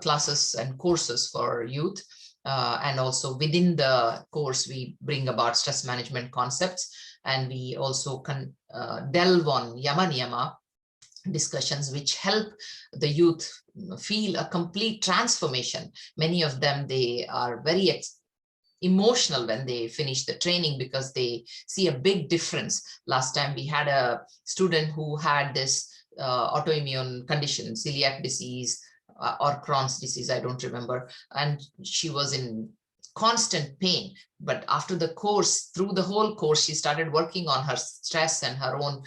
classes and courses for youth. And also within the course, we bring about stress management concepts. And we also delve on yama niyama discussions, which help the youth feel a complete transformation. Many of them, they are very emotional when they finish the training because they see a big difference. Last time we had a student who had this autoimmune condition, celiac disease or Crohn's disease, I don't remember, and she was in constant pain. But after the course, through the whole course, she started working on her stress and her own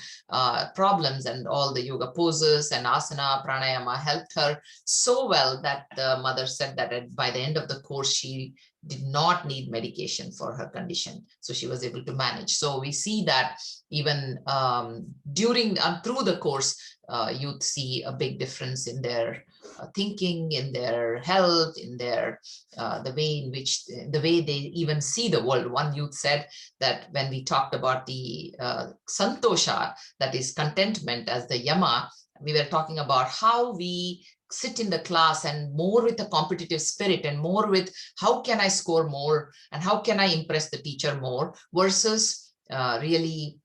problems, and all the yoga poses and asana, pranayama helped her so well that the mother said that by the end of the course, she did not need medication for her condition. So she was able to manage. So we see that even during and through the course, youth see a big difference in their thinking, in their health, in their the way they even see the world. One youth said that when we talked about the santosha, that is contentment as the yama, we were talking about how we sit in the class and more with a competitive spirit and more with how can I score more and how can I impress the teacher more, versus really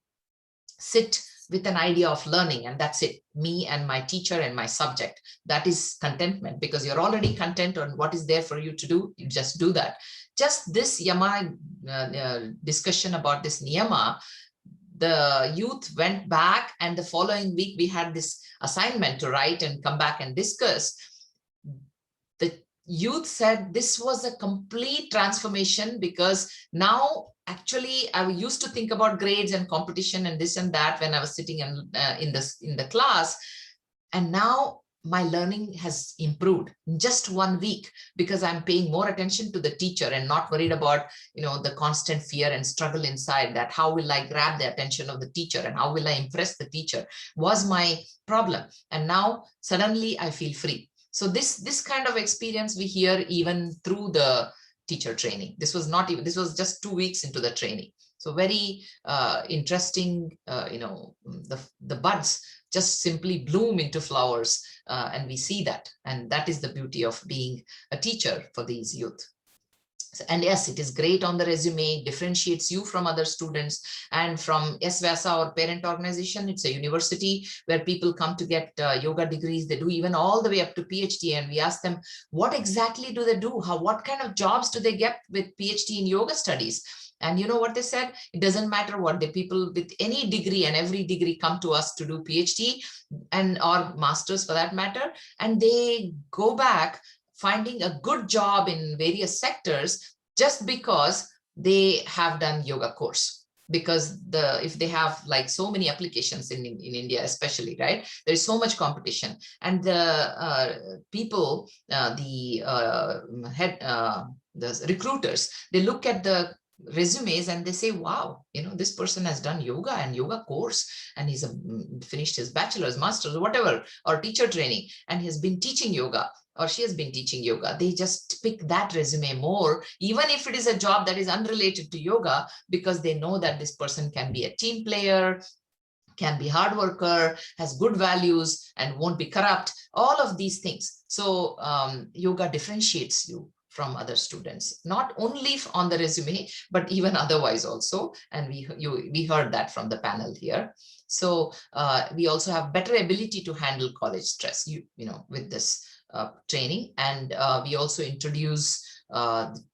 sit with an idea of learning, and that's it, me and my teacher and my subject. That is contentment, because you're already content on what is there for you to do. You just do that. Just this yama discussion about this niyama, the youth went back, and the following week we had this assignment to write and come back and discuss. The youth said this was a complete transformation, because now actually I used to think about grades and competition and this and that when I was sitting in the class, and now my learning has improved in just 1 week, because I'm paying more attention to the teacher and not worried about, the constant fear and struggle inside that how will I grab the attention of the teacher and how will I impress the teacher was my problem. And now suddenly I feel free. So this kind of experience we hear even through the teacher training. This was just 2 weeks into the training. So very interesting, the buds just simply bloom into flowers, and we see that. And that is the beauty of being a teacher for these youth. And yes, it is great on the resume, differentiates you from other students and from SVASA or parent organization. It's a university where people come to get yoga degrees. They do even all the way up to PhD. And we ask them, what exactly do they do? What kind of jobs do they get with PhD in yoga studies? And you know what they said? It doesn't matter what the people with any degree, and every degree come to us to do PhD and or masters for that matter. And they go back finding a good job in various sectors just because they have done yoga course. Because if they have like so many applications in India, especially, right? There's so much competition, and the people, the recruiters, they look at the resumes and they say, wow, this person has done yoga and yoga course, and he's finished his bachelor's, master's, whatever, or teacher training, and he has been teaching yoga, or she has been teaching yoga. They just pick that resume more, even if it is a job that is unrelated to yoga, because they know that this person can be a team player, can be hard worker, has good values, and won't be corrupt, all of these things. So yoga differentiates you from other students, not only on the resume, but even otherwise also. And we heard that from the panel here. So we also have better ability to handle college stress, with this training. And we also introduce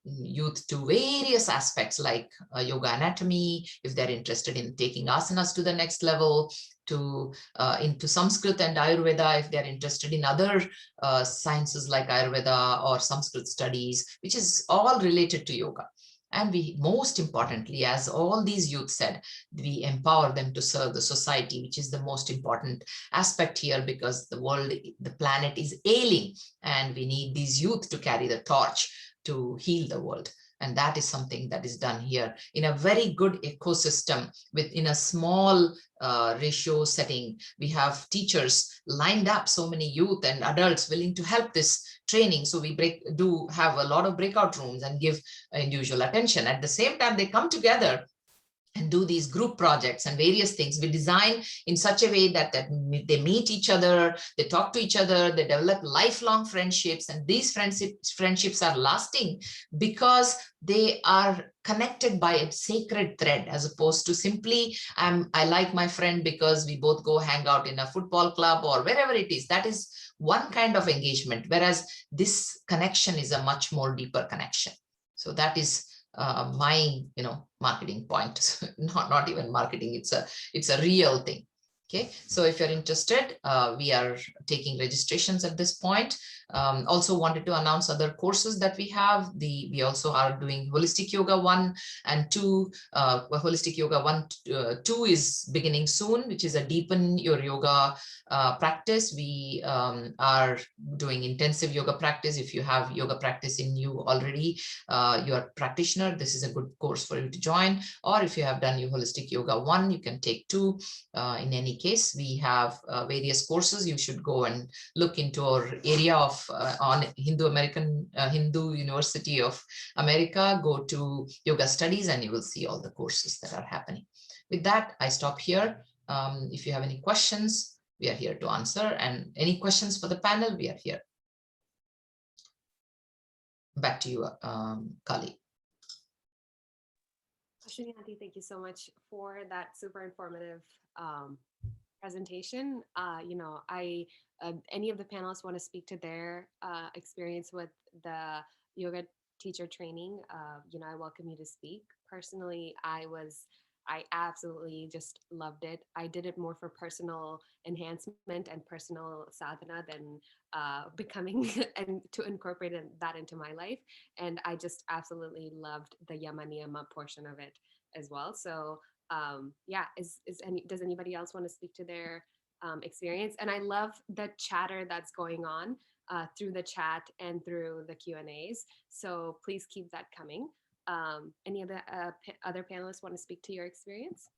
youth to various aspects like yoga anatomy, if they're interested in taking asanas to the next level, to into Sanskrit and Ayurveda, if they're interested in other sciences like Ayurveda or Sanskrit studies, which is all related to yoga. And we, most importantly, as all these youth said, we empower them to serve the society, which is the most important aspect here, because the world, the planet is ailing, and we need these youth to carry the torch to heal the world. And that is something that is done here in a very good ecosystem within a small ratio setting. We have teachers lined up, so many youth and adults willing to help this training. So we do have a lot of breakout rooms and give individual attention. At the same time, they come together and do these group projects and various things. We design in such a way that they meet each other, they talk to each other, they develop lifelong friendships, and these friendships are lasting because they are connected by a sacred thread, as opposed to simply I like my friend because we both go hang out in a football club or wherever it is. That is one kind of engagement, whereas this connection is a much more deeper connection. So that is my marketing point. not even marketing, it's a real thing. Okay, so if you're interested, we are taking registrations at this point. Also wanted to announce other courses that we have. We also are doing Holistic Yoga 1 and 2. Holistic Yoga 1, 2 is beginning soon, which is a deepen your yoga practice. We are doing intensive yoga practice. If you have yoga practice in you already, you are a practitioner, this is a good course for you to join. Or if you have done your Holistic Yoga 1, you can take 2. In any case, we have various courses. You should go and look into our area of on Hindu University of America. Go to yoga studies and you will see all the courses that are happening. With that, I stop here. If you have any questions, we are here to answer, and any questions for the panel, we are here. Back to you, Kali. Srinivati, thank you so much for that super informative presentation. Any of the panelists want to speak to their experience with the yoga teacher training, I welcome you to speak. Personally, I absolutely just loved it. I did it more for personal enhancement and personal sadhana than becoming and to incorporate that into my life. And I just absolutely loved the yama niyama portion of it as well. So does anybody else want to speak to their experience? And I love the chatter that's going on through the chat and through the Q&As. So please keep that coming. Any of the other panelists want to speak to your experience?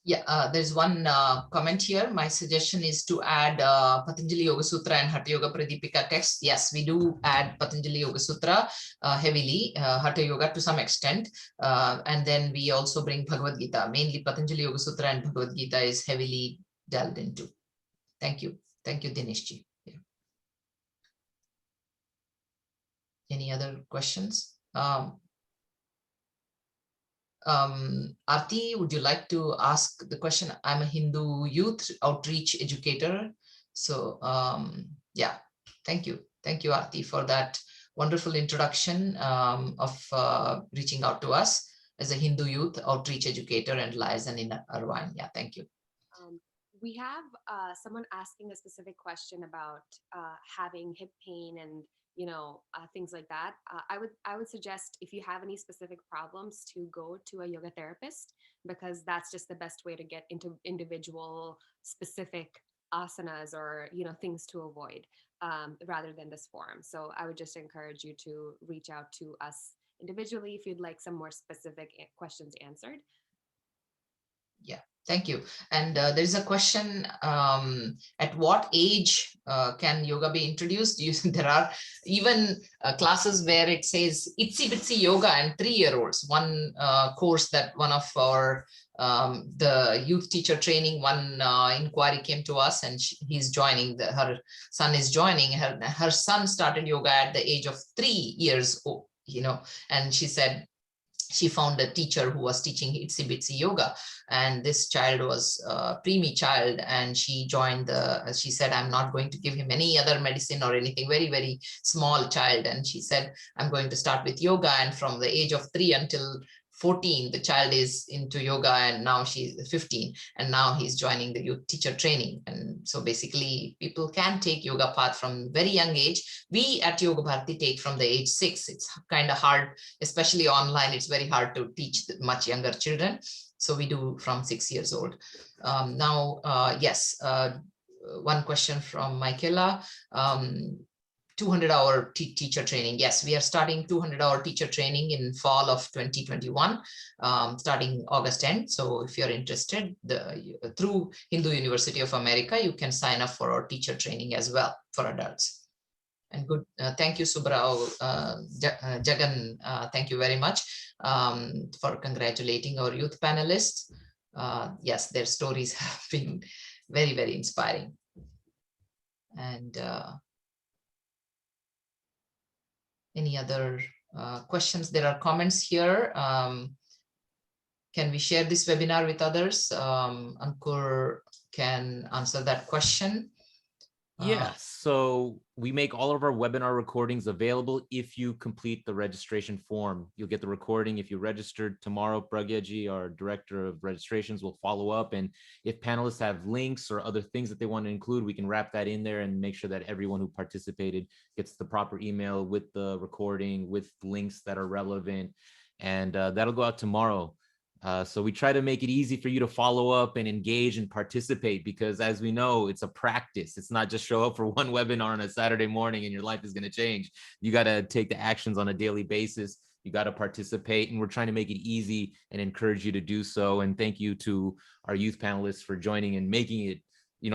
Yeah, there's one comment here. My suggestion is to add Patanjali Yoga Sutra and Hatha Yoga Pradipika text. Yes, we do add Patanjali Yoga Sutra heavily, Hatha Yoga to some extent. And then we also bring Bhagavad Gita. Mainly Patanjali Yoga Sutra and Bhagavad Gita is heavily delved into. Thank you. Thank you, Dineshji. Yeah. Any other questions? Aarti, would you like to ask the question? I'm a Hindu youth outreach educator. So yeah, thank you. Thank you, Aarti, for that wonderful introduction of reaching out to us as a Hindu youth outreach educator and liaison in Irvine. Yeah, thank you. We have someone asking a specific question about having hip pain and things like that. I would suggest, if you have any specific problems, to go to a yoga therapist, because that's just the best way to get into individual specific asanas or things to avoid, rather than this forum. So I would just encourage you to reach out to us individually if you'd like some more specific questions answered. Yeah. Thank you. And there's a question, at what age can yoga be introduced? There are even classes where it says itsy bitsy yoga and 3-year-olds. One course that one of our the youth teacher training, one inquiry came to us, and he's joining, her son is joining. Her son started yoga at the age of 3 years old, and she said she found a teacher who was teaching itsy bitsy yoga, and this child was a preemie child, and she joined she said, I'm not going to give him any other medicine or anything, very, very small child. And she said, I'm going to start with yoga. And from the age of 3 until 14, the child is into yoga, and now she's 15, and now he's joining the youth teacher training. And so basically people can take yoga path from very young age. We at Yoga Bharati take from the age 6. It's kind of hard, especially online. It's very hard to teach much younger children. So we do from 6 years old. Yes, one question from Michaela. 200-hour teacher training. Yes, we are starting 200-hour teacher training in fall of 2021, starting August 10. So if you're interested, through Hindu University of America, you can sign up for our teacher training as well for adults. And good, thank you, Subrao, Jagan, thank you very much for congratulating our youth panelists. Yes, their stories have been very, very inspiring. And any other questions? There are comments here. Can we share this webinar with others? Ankur can answer that question. Yeah, so we make all of our webinar recordings available if you complete the registration form. You'll get the recording if you registered tomorrow. Pragyaji, our director of registrations, will follow up. And if panelists have links or other things that they want to include, we can wrap that in there and make sure that everyone who participated gets the proper email with the recording, with links that are relevant. And that'll go out tomorrow. So we try to make it easy for you to follow up and engage and participate, because as we know, it's a practice. It's not just show up for one webinar on a Saturday morning and your life is going to change. You got to take the actions on a daily basis. You got to participate, and we're trying to make it easy and encourage you to do so. And thank you to our youth panelists for joining and making it,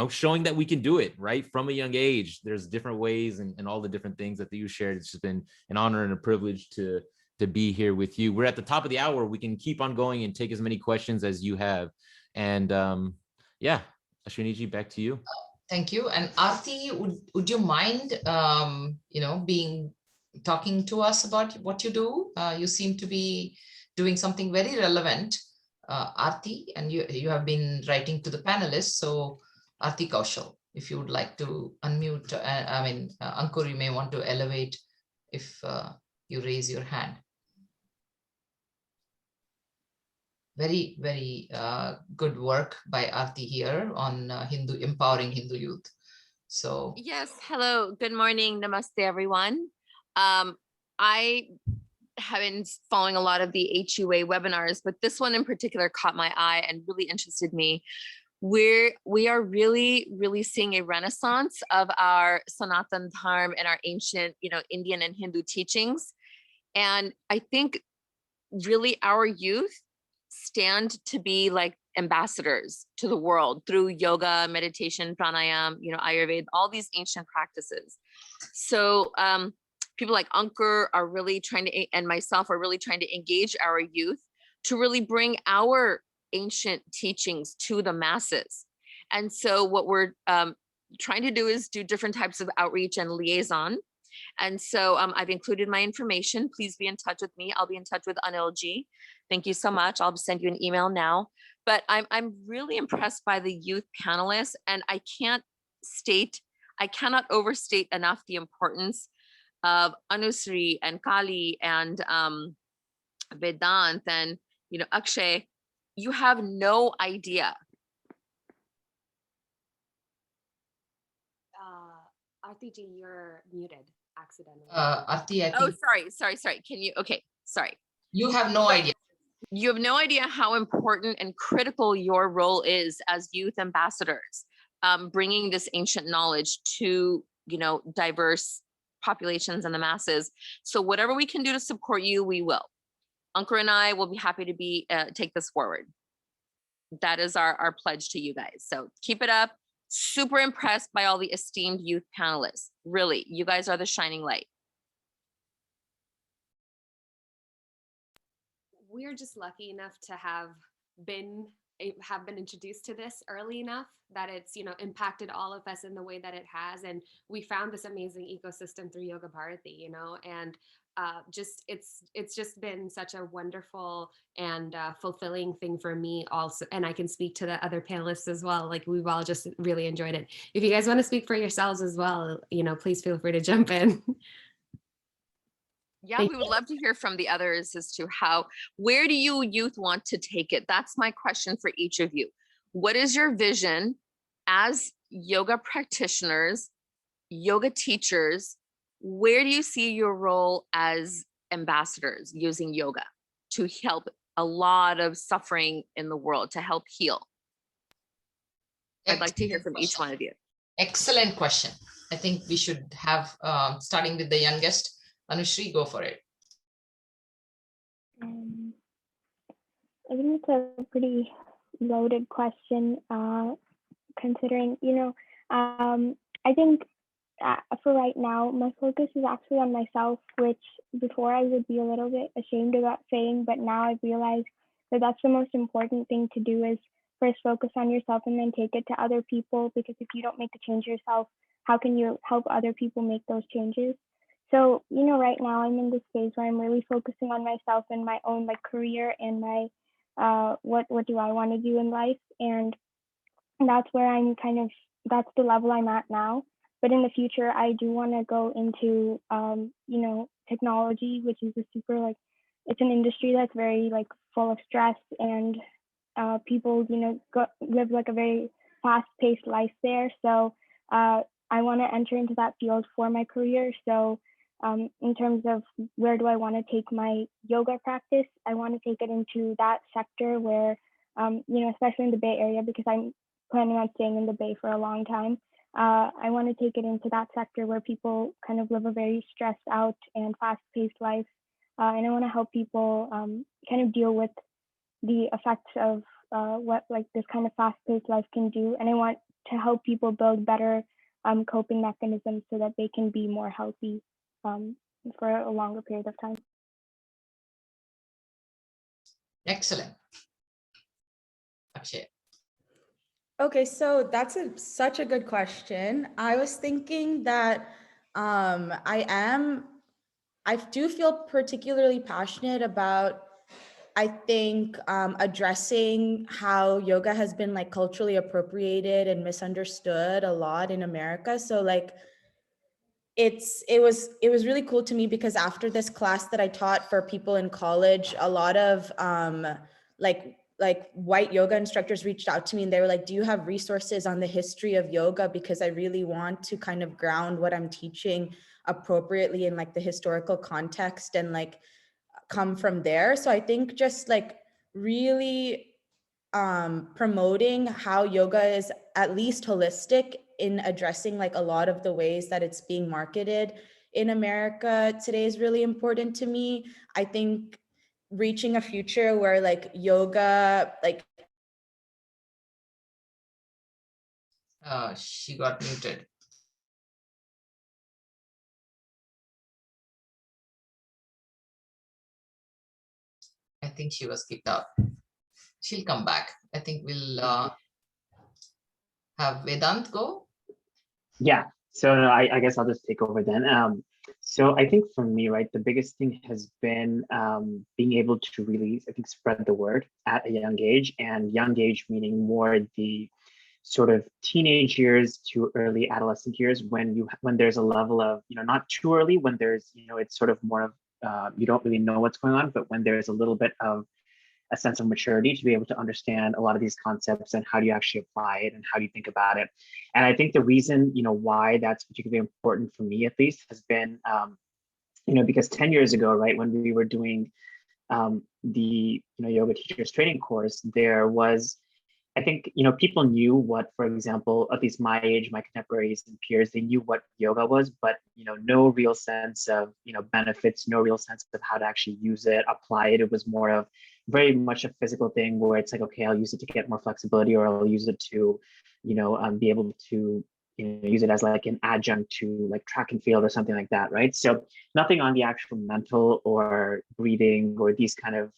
showing that we can do it right from a young age. There's different ways and all the different things that you shared. It's just been an honor and a privilege to be here with you. We're at the top of the hour. We can keep on going and take as many questions as you have. And yeah, Ashwiniji, back to you. Thank you. And Aarti, would you mind, talking to us about what you do? You seem to be doing something very relevant, Aarti, and you have been writing to the panelists. So Aarti Kaushal, if you would like to unmute, Ankur, you may want to elevate if you raise your hand. Very, very good work by Aarti here on empowering Hindu youth. So yes, hello, good morning, namaste, everyone. I have been following a lot of the HUA webinars, but this one in particular caught my eye and really interested me. We are really, really seeing a renaissance of our Sanatan Dharma and our ancient, Indian and Hindu teachings. And I think really our youth stand to be like ambassadors to the world through yoga, meditation, pranayam, Ayurveda, all these ancient practices. So people like Ankur are really trying to, and myself are really trying to engage our youth to really bring our ancient teachings to the masses. And so what we're trying to do is do different types of outreach and liaison. And so I've included my information. Please be in touch with me. I'll be in touch with Anilji. Thank you so much. I'll send you an email now. But I'm really impressed by the youth panelists, and I cannot overstate enough the importance of Anusri and Kali and Vedant and Akshay. You have no idea. Aarti, you're muted accidentally. Aarti, I think. Oh, sorry. Can you? Okay, sorry. You have no idea. You have no idea how important and critical your role is as youth ambassadors, bringing this ancient knowledge to, diverse populations and the masses. So whatever we can do to support you, we will. Ankur and I will be happy to take this forward. That is our pledge to you guys. So keep it up. Super impressed by all the esteemed youth panelists. Really, you guys are the shining light. We're just lucky enough to have been introduced to this early enough that it's impacted all of us in the way that it has, and we found this amazing ecosystem through Yoga Bharati, and It's just been such a wonderful and fulfilling thing for me also, and I can speak to the other panelists as well. Like, we've all just really enjoyed it. If you guys want to speak for yourselves as well, please feel free to jump in. Yeah, Thank we would love to hear from the others as to where do you youth want to take it? That's my question for each of you. What is your vision as yoga practitioners, yoga teachers? Where do you see your role as ambassadors using yoga to help a lot of suffering in the world, to help heal? I'd like to hear from each one of you. Excellent question. I think we should have, starting with the youngest, Anushri, go for it. I think it's a pretty loaded question, considering, I think for right now, my focus is actually on myself, which before I would be a little bit ashamed about saying, but now I've realized that that's the most important thing to do, is first focus on yourself and then take it to other people, because if you don't make the change yourself, how can you help other people make those changes? So, right now I'm in this phase where I'm really focusing on myself and my own career and my what do I want to do in life, and that's where that's the level I'm at now. But in the future, I do want to go into technology, which is a super it's an industry that's very full of stress, and people live a very fast-paced life there. So I want to enter into that field for my career. So in terms of where do I want to take my yoga practice, I want to take it into that sector where, especially in the Bay Area, because I'm planning on staying in the Bay for a long time. I want to take it into that sector where people kind of live a very stressed out and fast-paced life. And I want to help people kind of deal with the effects of what this kind of fast-paced life can do. And I want to help people build better coping mechanisms so that they can be more healthy for a longer period of time. Excellent. Akshay. Okay, so that's such a good question. I was thinking that I do feel particularly passionate about, I think, addressing how yoga has been culturally appropriated and misunderstood a lot in America. So it was really cool to me, because after this class that I taught for people in college, a lot of white yoga instructors reached out to me, and they were like, do you have resources on the history of yoga? Because I really want to kind of ground what I'm teaching appropriately in the historical context and come from there. So I think just really promoting how yoga is at least holistic in addressing a lot of the ways that it's being marketed in America today is really important to me. I think reaching a future where yoga she got muted. I think she was kicked out. She'll come back. I think we'll have Vedant go. Yeah, so no, I guess I'll just take over then. So I think for me, right, the biggest thing has been being able to really, I think, spread the word at a young age, and young age meaning more the sort of teenage years to early adolescent years, when there's a level of, not too early, when there's, it's sort of more of, you don't really know what's going on, but when there's a little bit of a sense of maturity to be able to understand a lot of these concepts and how do you actually apply it and how do you think about it. And I think the reason, why that's particularly important for me, at least, has been, because 10 years ago, right, when we were doing the yoga teachers training course, there was, I think, people knew what, for example, at least my age, my contemporaries and peers, they knew what yoga was, but, no real sense of, benefits, no real sense of how to actually use it, apply it. It was more of very much a physical thing where it's okay, I'll use it to get more flexibility, or I'll use it to, be able to, use it as an adjunct to track and field or something like that, right? So nothing on the actual mental or breathing or these kind of,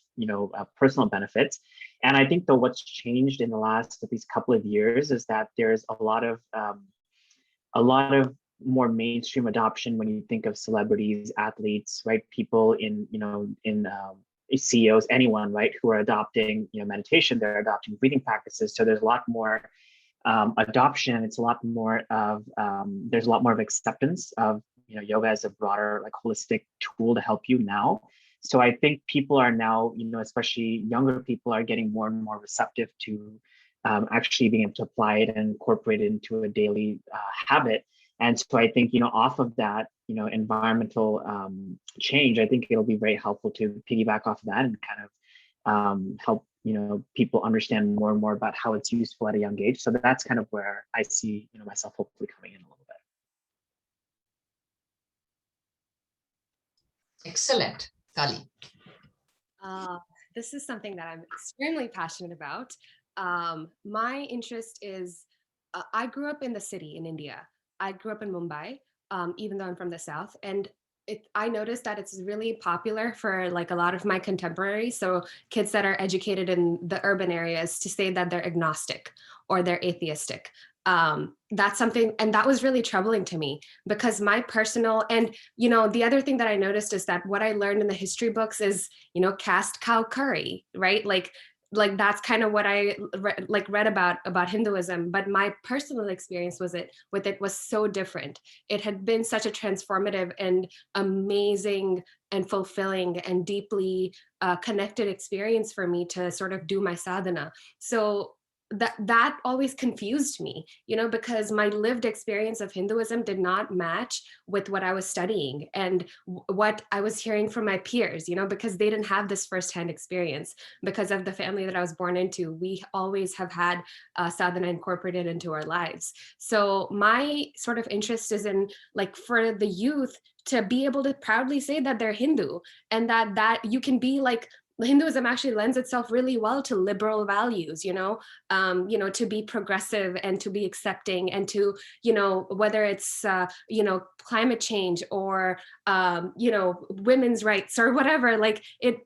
personal benefits. And I think, though, what's changed in the last at least couple of years is that there's a lot of more mainstream adoption when you think of celebrities, athletes, right? People in, CEOs, anyone, right, who are adopting, meditation, they're adopting breathing practices. So there's a lot more adoption. It's a lot more of, there's a lot more of acceptance of, yoga as a broader, like, holistic tool to help you now. So I think people are now, especially younger people, are getting more and more receptive to actually being able to apply it and incorporate it into a daily habit. And so I think, off of that, environmental change, I think it'll be very helpful to piggyback off of that and kind of help, people understand more and more about how it's useful at a young age. So that's kind of where I see, myself hopefully coming in a little bit. Excellent. Kali. This is something that I'm extremely passionate about. My interest is, I grew up in the city in India. I grew up in Mumbai, even though I'm from the South. And I noticed that it's really popular for like a lot of my contemporaries, so kids that are educated in the urban areas, to say that they're agnostic or they're atheistic. That's something, and that was really troubling to me, because my personal, and the other thing that I noticed is that what I learned in the history books is, caste cow curry, right? Like that's kind of what I read about Hinduism, but my personal experience with it was so different. It had been such a transformative and amazing and fulfilling and deeply connected experience for me to sort of do my sadhana. So that always confused me, because my lived experience of Hinduism did not match with what I was studying and what I was hearing from my peers, because they didn't have this firsthand experience. Because of the family that I was born into, we always have had sadhana incorporated into our lives. So my sort of interest is in, like, for the youth to be able to proudly say that they're Hindu, and that you can be like, Hinduism actually lends itself really well to liberal values, to be progressive and to be accepting, and to, whether it's, climate change or, women's rights or whatever, like it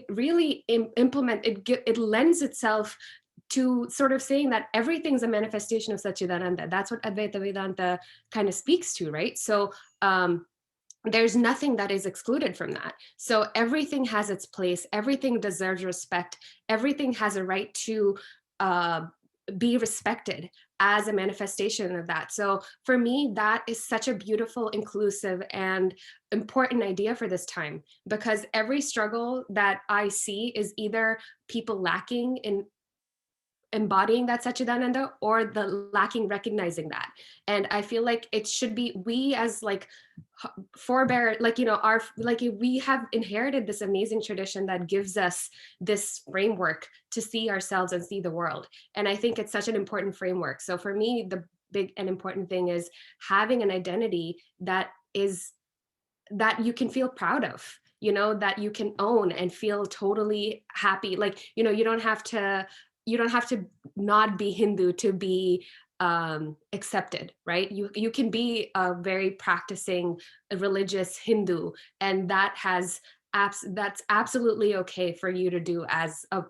really it lends itself to sort of saying that everything's a manifestation of Satchidananda. That's what Advaita Vedanta kind of speaks to, right? So, there's nothing that is excluded from that. So everything has its place, everything deserves respect, everything has a right to be respected as a manifestation of that. So for me, that is such a beautiful, inclusive, and important idea for this time, because every struggle that I see is either people lacking in embodying that Satchidananda, or the lacking recognizing that. And I feel like it should be, we as like forebear, we have inherited this amazing tradition that gives us this framework to see ourselves and see the world. And I think it's such an important framework. So for me, the big and important thing is having an identity that you can feel proud of, that you can own and feel totally happy. Like, you don't have to not be Hindu to be accepted, right? You can be a very practicing religious Hindu, and that's absolutely okay for you to do as a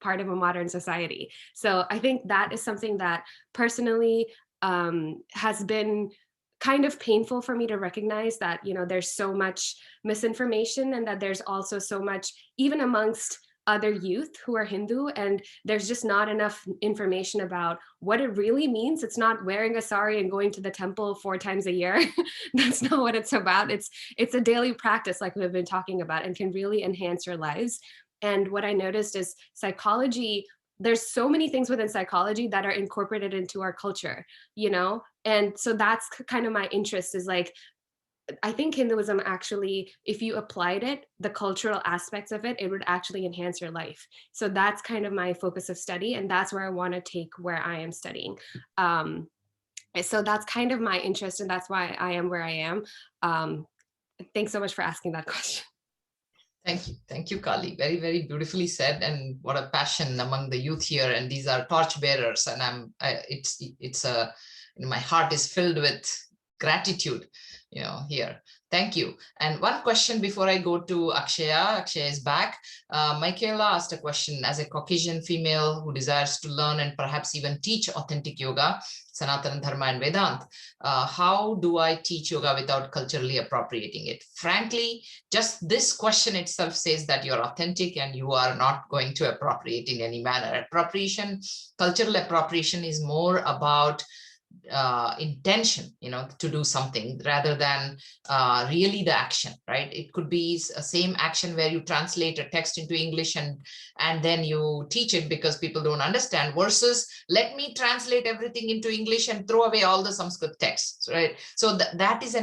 part of a modern society. So I think that is something that personally has been kind of painful for me to recognize, that there's so much misinformation, and that there's also so much, even amongst other youth who are Hindu, and there's just not enough information about what it really means. It's not wearing a sari and going to the temple 4 times a year. That's not what it's about. It's a daily practice, like we've been talking about, and can really enhance your lives. And what I noticed is psychology, there's so many things within psychology that are incorporated into our culture, and so that's kind of my interest, is like, I think Hinduism actually, if you applied it, the cultural aspects of it, it would actually enhance your life. So that's kind of my focus of study, and that's where I want to take where I am studying. So that's kind of my interest, and that's why I am where I am. Thanks so much for asking that question. Thank you, Kali. Very, very beautifully said, and what a passion among the youth here. And these are torchbearers, and my heart is filled with gratitude, here. Thank you. And one question before I go to Akshaya. Akshaya is back. Michaela asked a question: as a Caucasian female who desires to learn and perhaps even teach authentic yoga, Sanatana Dharma and Vedanta, how do I teach yoga without culturally appropriating it? Frankly, just this question itself says that you're authentic and you are not going to appropriate in any manner. Cultural appropriation is more about intention, to do something rather than really the action, right? It could be a same action where you translate a text into English and then you teach it because people don't understand, versus let me translate everything into English and throw away all the Sanskrit texts, right? So that is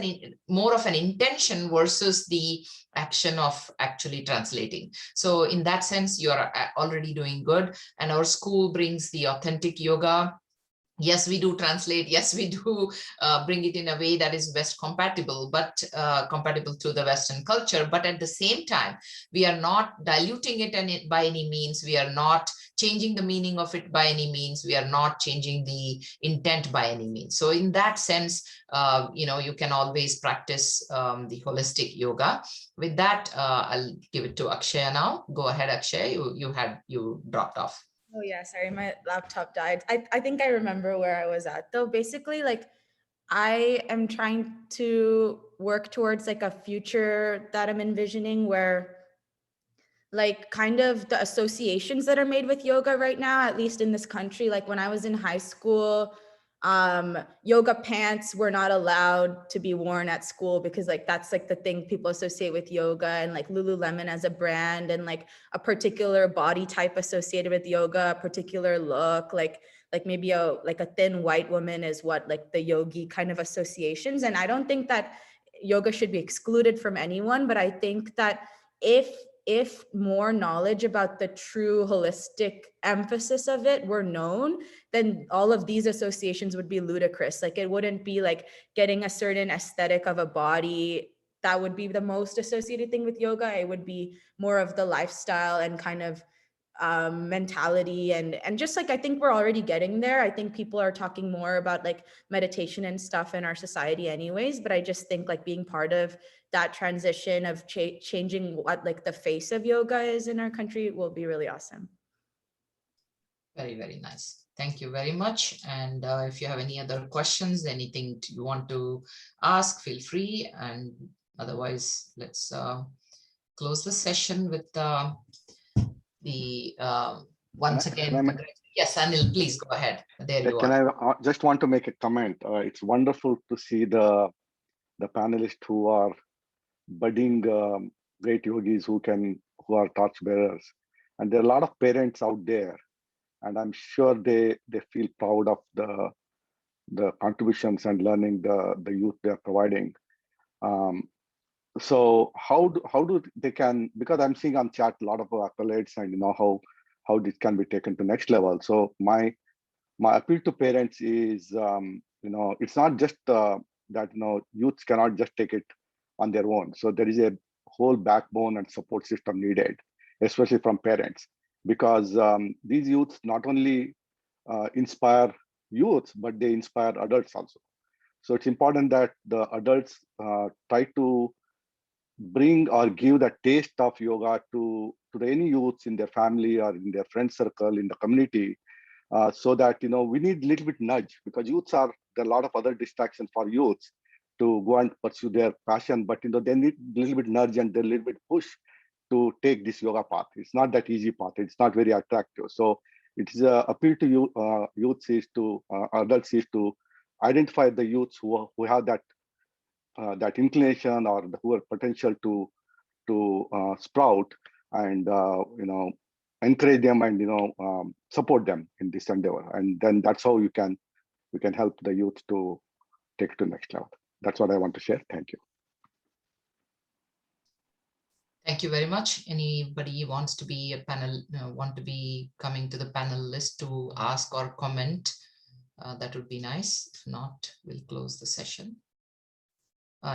more of an intention versus the action of actually translating. So in that sense, you're already doing good. And our school brings the authentic yoga. Yes, we do translate. Yes, we do bring it in a way that is best compatible, but compatible to the Western culture. But at the same time, we are not diluting it by any means. We are not changing the meaning of it by any means. We are not changing the intent by any means. So in that sense, you can always practice the holistic yoga. With that, I'll give it to Akshaya now. Go ahead, Akshaya. You dropped off. Oh yeah, sorry, my laptop died. I think I remember where I was at though. Basically, like I am trying to work towards like a future that I'm envisioning where like kind of the associations that are made with yoga right now, at least in this country, like when I was in high school, yoga pants were not allowed to be worn at school because like that's like the thing people associate with yoga, and like Lululemon as a brand and like a particular body type associated with yoga, a particular look, like maybe a thin white woman is what like the yogi kind of associations. And I don't think that yoga should be excluded from anyone, but I think that if more knowledge about the true holistic emphasis of it were known, then all of these associations would be ludicrous. Like it wouldn't be like getting a certain aesthetic of a body that would be the most associated thing with yoga. It would be more of the lifestyle and kind of mentality and just like I think we're already getting there. I think people are talking more about like meditation and stuff in our society anyways, but I just think like being part of that transition of changing what like the face of yoga is in our country will be really awesome. Very, very nice. Thank you very much. And if you have any other questions, anything you want to ask, feel free. And otherwise, let's close the session with once again. Yes, Anil, please go ahead. There you are. I just want to make a comment? It's wonderful to see the panelists who are budding great yogis who are torchbearers, and there are a lot of parents out there, and I'm sure they feel proud of the contributions and learning the youth they're providing. So how do they can, because I'm seeing on chat a lot of accolades and how this can be taken to next level. So my appeal to parents is it's not just that youths cannot just take it on their own. So there is a whole backbone and support system needed, especially from parents, because these youths not only inspire youths, but they inspire adults also. So it's important that the adults try to bring or give the taste of yoga to any youths in their family or in their friend circle, in the community, so that we need a little bit nudge, because there are a lot of other distractions for youths to go and pursue their passion, but they need a little bit nudge and a little bit push to take this yoga path. It's not that easy path. It's not very attractive. So it is a appeal to you, youths is to adults is to identify the youths who have that inclination or who are potential to sprout, and encourage them and support them in this endeavor, and then that's how we can help the youth to take it to the next level. That's what I want to share. Thank you. Thank you very much. Anybody wants to be a panel, want to be coming to the panel list to ask or comment? That would be nice. If not, we'll close the session.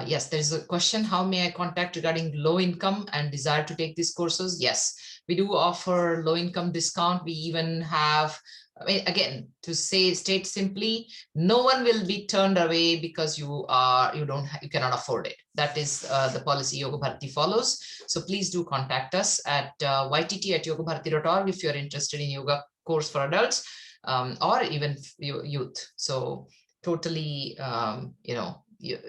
Yes, there's a question. How may I contact regarding low income and desire to take these courses? Yes, We do offer low income discount. We even have, I mean, again, to state simply, no one will be turned away because you cannot afford it. That is the policy Yoga Bharati follows. So please do contact us at ytt@yogabharati.org if you're interested in yoga course for adults or even youth. So totally,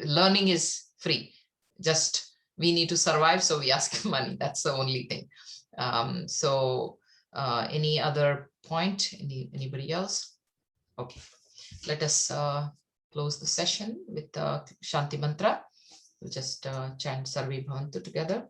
learning is free. Just we need to survive, so we ask money. That's the only thing. Any other point? Anybody else? Okay, let us close the session with the Shanti Mantra. We'll just chant Sarve Bhavantu together.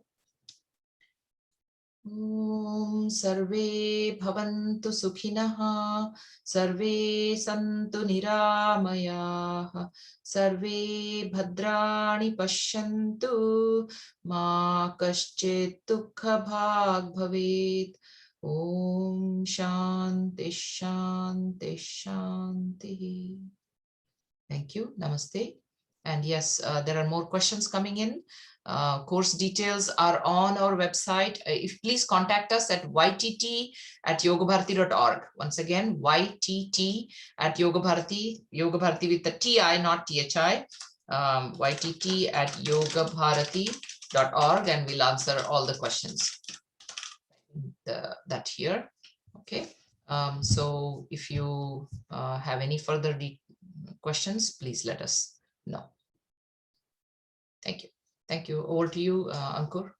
Om Sarve Bhavantu Sukhinah, Sarve Santu Niramayah, Sarve Bhadrani Pashyantu, Ma Kaschit Dukha Bhag Bhavet. Om Shanti Shanti Shanti. Thank you. Namaste. And yes, there are more questions coming in. Course details are on our website. If please contact us at ytt@yogabharati.org. Once again, ytt@yogabharati, Yoga Bharati with the TI, not THI, ytt@yogabharati.org, and we'll answer all the questions that here. Okay. So if you have any further questions, please let us know. Thank you. Thank you. Over to you, Ankur.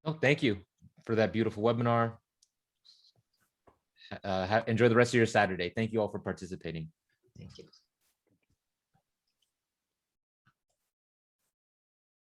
Oh, thank you for that beautiful webinar. Enjoy the rest of your Saturday. Thank you all for participating. Thank you.